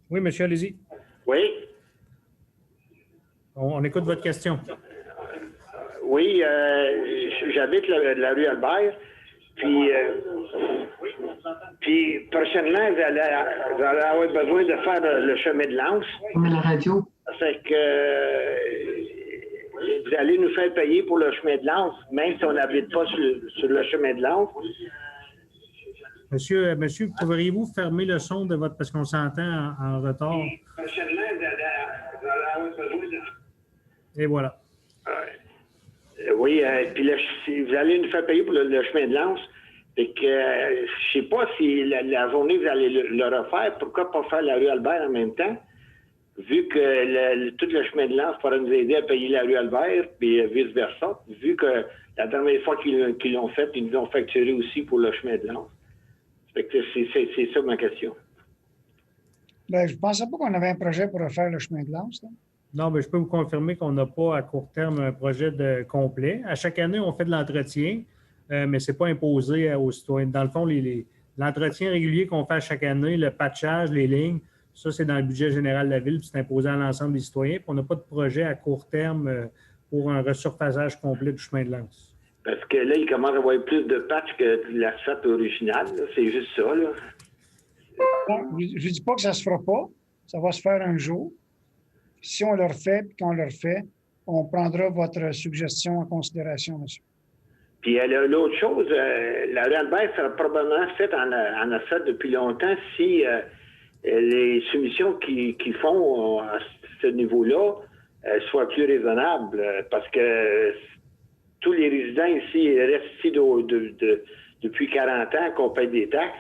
Oui, monsieur, allez-y. Oui. On écoute votre question. Oui, j'habite la rue Albert. Puis personnellement, vous allez avoir besoin de faire le chemin de Lance. Mais la radio. Ça fait que vous allez nous faire payer pour le chemin de Lance, même si on n'habite pas sur le chemin de Lance. Monsieur, pourriez-vous fermer le son de votre... parce qu'on s'entend en retard. Et voilà. Oui, puis là, si vous allez nous faire payer pour le chemin de Lance. Fait que je sais pas si la journée vous allez le refaire, pourquoi pas faire la rue Albert en même temps? Vu que tout le chemin de Lance pourra nous aider à payer la rue Albert, puis vice-versa. Vu que la dernière fois qu'ils l'ont fait, ils nous ont facturé aussi pour le chemin de Lance. Fait que c'est ça ma question. Bien, je ne pensais pas qu'on avait un projet pour refaire le chemin de Lance. Non, mais je peux vous confirmer qu'on n'a pas à court terme un projet complet. À chaque année, on fait de l'entretien, mais ce n'est pas imposé aux citoyens. Dans le fond, L'entretien régulier qu'on fait chaque année, le patchage, les lignes, ça, c'est dans le budget général de la Ville, puis c'est imposé à l'ensemble des citoyens. Puis on n'a pas de projet à court terme pour un resurfaçage complet du chemin de Lance. Parce que là, il commence à avoir plus de patch que l'asphalte original. C'est juste ça. Là. Non, je ne dis pas que ça ne se fera pas. Ça va se faire un jour. Si on le refait et qu'on le refait, on prendra votre suggestion en considération, monsieur. Puis l'autre chose, la rue Albert sera probablement faite en asphalte depuis longtemps si les soumissions qu'ils font à ce niveau-là soient plus raisonnables. Parce que tous les résidents ici restent ici depuis 40 ans qu'on paye des taxes.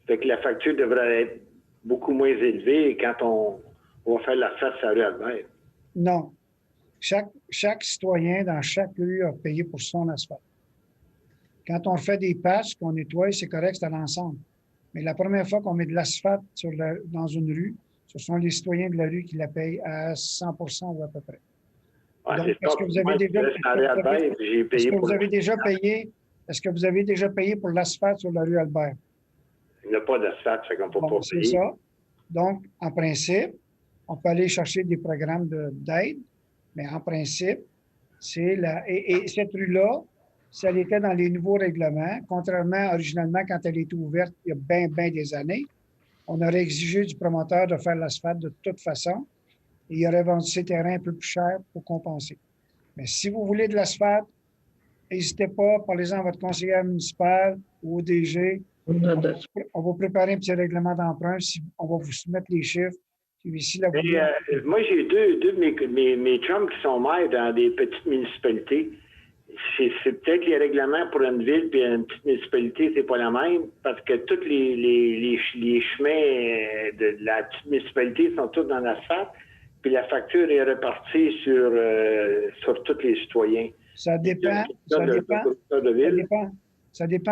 Fait que la facture devrait être beaucoup moins élevée quand on va faire l'asphalte sur la rue Albert. Non. Chaque citoyen dans chaque rue a payé pour son asphalte. Quand on fait des patchs, qu'on nettoie, c'est correct, c'est à l'ensemble. Mais la première fois qu'on met de l'asphalte dans une rue, ce sont les citoyens de la rue qui la payent à 100% ou à peu près. Ouais, donc, est-ce que vous avez déjà payé pour l'asphalte sur la rue Albert? Il n'y a pas d'asphalte, ça qu'on ne peut pas C'est payer. ça. Donc, en principe, on peut aller chercher des programmes d'aide, mais en principe, et cette rue-là, si elle était dans les nouveaux règlements, contrairement originalement quand elle était ouverte il y a bien des années, on aurait exigé du promoteur de faire l'asphalte de toute façon et il aurait vendu ses terrains un peu plus cher pour compenser. Mais si vous voulez de l'asphalte, n'hésitez pas, parlez-en à votre conseillère municipale ou au DG. On va préparer un petit règlement d'emprunt. On va vous soumettre les chiffres. Moi, j'ai deux de mes chums qui sont maires dans des petites municipalités. C'est peut-être les règlements pour une ville puis une petite municipalité, c'est pas la même, parce que tous les chemins de la petite municipalité sont tous dans l'asphalte, puis la facture est répartie sur tous les citoyens. Ça dépend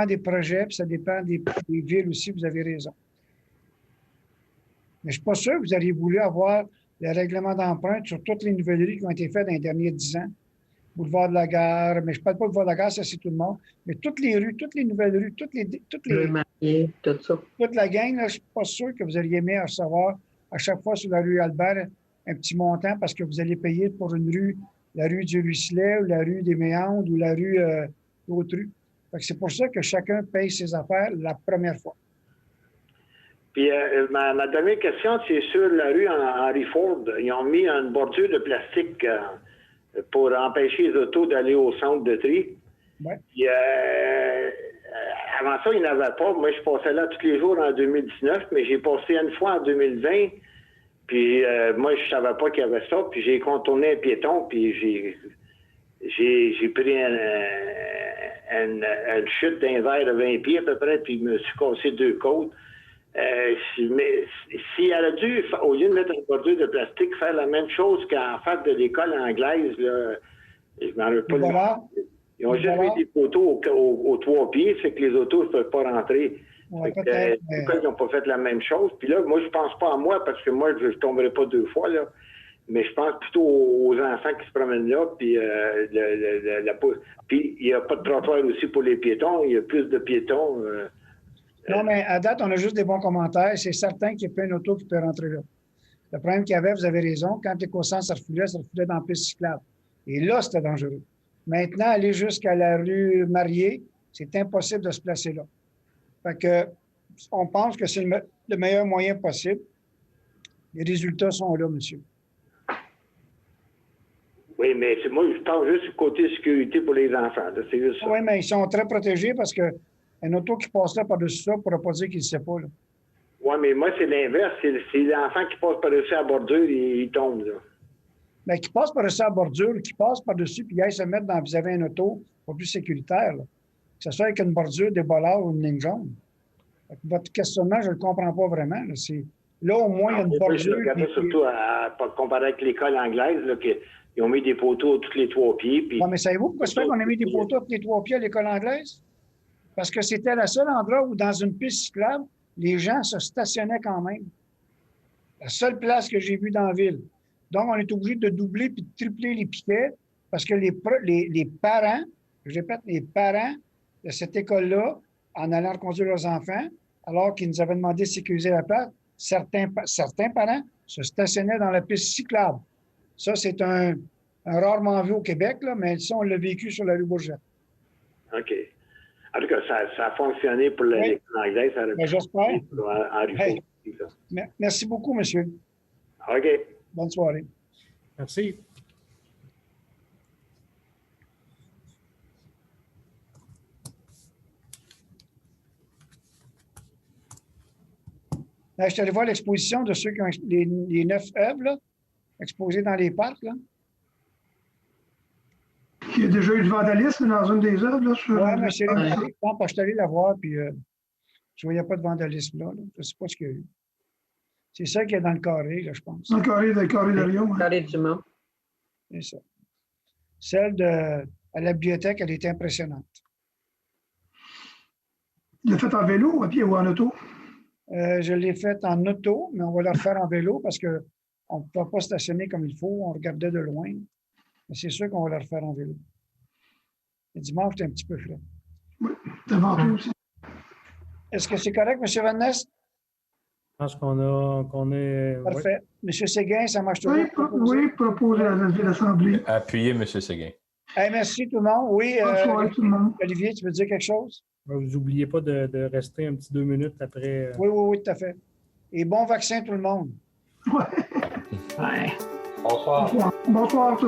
des projets, puis ça dépend des villes aussi, vous avez raison. Mais je ne suis pas sûr que vous auriez voulu avoir le règlement d'emprunt sur toutes les nouvelles rues qui ont été faites dans les derniers 10 ans. Boulevard de la Gare, mais je ne parle pas de Boulevard de la Gare, ça c'est tout le monde. Mais toutes les rues, toutes les nouvelles rues, toute la gang, là, je ne suis pas sûr que vous auriez aimé recevoir à chaque fois sur la rue Albert un petit montant parce que vous allez payer pour une rue, la rue du Ruisselet ou la rue des Méandres ou la rue d'autres rues. C'est pour ça que chacun paye ses affaires la première fois. Puis ma dernière question, c'est sur la rue Henry Ford. Ils ont mis une bordure de plastique pour empêcher les autos d'aller au centre de tri. Ouais. Puis, avant ça, il n'y en avait pas. Moi, je passais là tous les jours en 2019, mais j'ai passé une fois en 2020. Puis moi, je ne savais pas qu'il y avait ça. Puis j'ai contourné un piéton, puis j'ai pris une chute d'un verre de 20 pieds à peu près, puis je me suis cassé 2 côtes. Mais si elle a dû, au lieu de mettre une bordure de plastique, faire la même chose qu'en face de l'école anglaise, là, je m'en rappelle pas. Voilà. Ils ont juste mis des poteaux aux 3 pieds, c'est que les autos ne peuvent pas rentrer. Pourquoi ils n'ont pas fait la même chose? Puis là, moi, je pense pas à moi, parce que moi, je ne tomberai pas 2 fois, là. Mais je pense plutôt aux enfants qui se promènent là, puis puis il n'y a pas de trottoir aussi pour les piétons, il y a plus de piétons. Non, mais à date, on a juste des bons commentaires. C'est certain qu'il n'y a pas une auto qui peut rentrer là. Le problème qu'il y avait, vous avez raison, quand l'éco-centre ça refulait dans la piste cyclable. Et là, c'était dangereux. Maintenant, aller jusqu'à la rue Marié, c'est impossible de se placer là. Fait que, on pense que c'est le meilleur moyen possible. Les résultats sont là, monsieur. Oui, mais moi, je parle juste du côté sécurité pour les enfants. C'est juste ça. Oui, mais ils sont très protégés parce que un auto qui passe là par-dessus ça ne pourra pas dire qu'il ne sait pas. Oui, mais moi, c'est l'inverse. C'est l'enfant qui passe par-dessus la bordure, il tombe. Là. Mais qui passe par-dessus la bordure, qui passe par-dessus, puis il aille se mettre dans vis-à-vis un auto pas plus sécuritaire. Là. Que ce soit avec une bordure, des bollards ou une ligne jaune. Votre questionnement, je ne le comprends pas vraiment. Là, au moins, il y a une bordure. Je regardais surtout à comparer avec l'école anglaise, là, ils ont mis des poteaux tous les 3 pieds. Puis... Oui, mais savez-vous pourquoi c'est fait qu'on a mis des poteaux tous les 3 pieds à l'école anglaise? Parce que c'était le seul endroit où, dans une piste cyclable, les gens se stationnaient quand même. La seule place que j'ai vue dans la ville. Donc, on est obligé de doubler puis de tripler les piquets parce que les parents, je répète, les parents de cette école-là, en allant reconduire leurs enfants, alors qu'ils nous avaient demandé de sécuriser la place. Certains parents se stationnaient dans la piste cyclable. Ça, c'est un rarement vu au Québec, là, mais ça, on l'a vécu sur la rue Bourget. OK. En tout cas, ça a fonctionné pour l'école anglaise. J'espère. Hey. Merci beaucoup, monsieur. OK. Bonne soirée. Merci. Là, je suis allé voir l'exposition de ceux qui ont les 9 œuvres là, exposées dans les parcs. Là. Il y a déjà eu du vandalisme dans une des œuvres. Oui, mais c'est je suis allé la voir, puis je ne voyais pas de vandalisme là. Je ne sais pas ce qu'il y a eu. C'est ça qu'il y a dans le carré, là, je pense. Dans le carré de Lyon. Le carré du Mans. C'est ça. Celle à la bibliothèque, elle est impressionnante. Tu l'as fait en vélo, à pied ou en auto? Je l'ai faite en auto, mais on va la refaire en vélo parce qu'on ne peut pas stationner comme il faut. On regardait de loin. Mais c'est sûr qu'on va la refaire en vélo. Le dimanche, c'est un petit peu frais. Oui, c'est vendu aussi. Est-ce que c'est correct, M. Van Ness? Je pense qu'on est... Parfait. M. Séguin, ça marche toujours? Oui, proposer à l'Assemblée. Appuyez M. Séguin. Hey, merci tout le monde. Oui, tout le monde. Olivier, tu veux dire quelque chose? Vous n'oubliez pas de rester un petit 2 minutes après. Oui, tout à fait. Et bon vaccin tout le monde. Ouais. Ouais. Bonsoir. Bonsoir.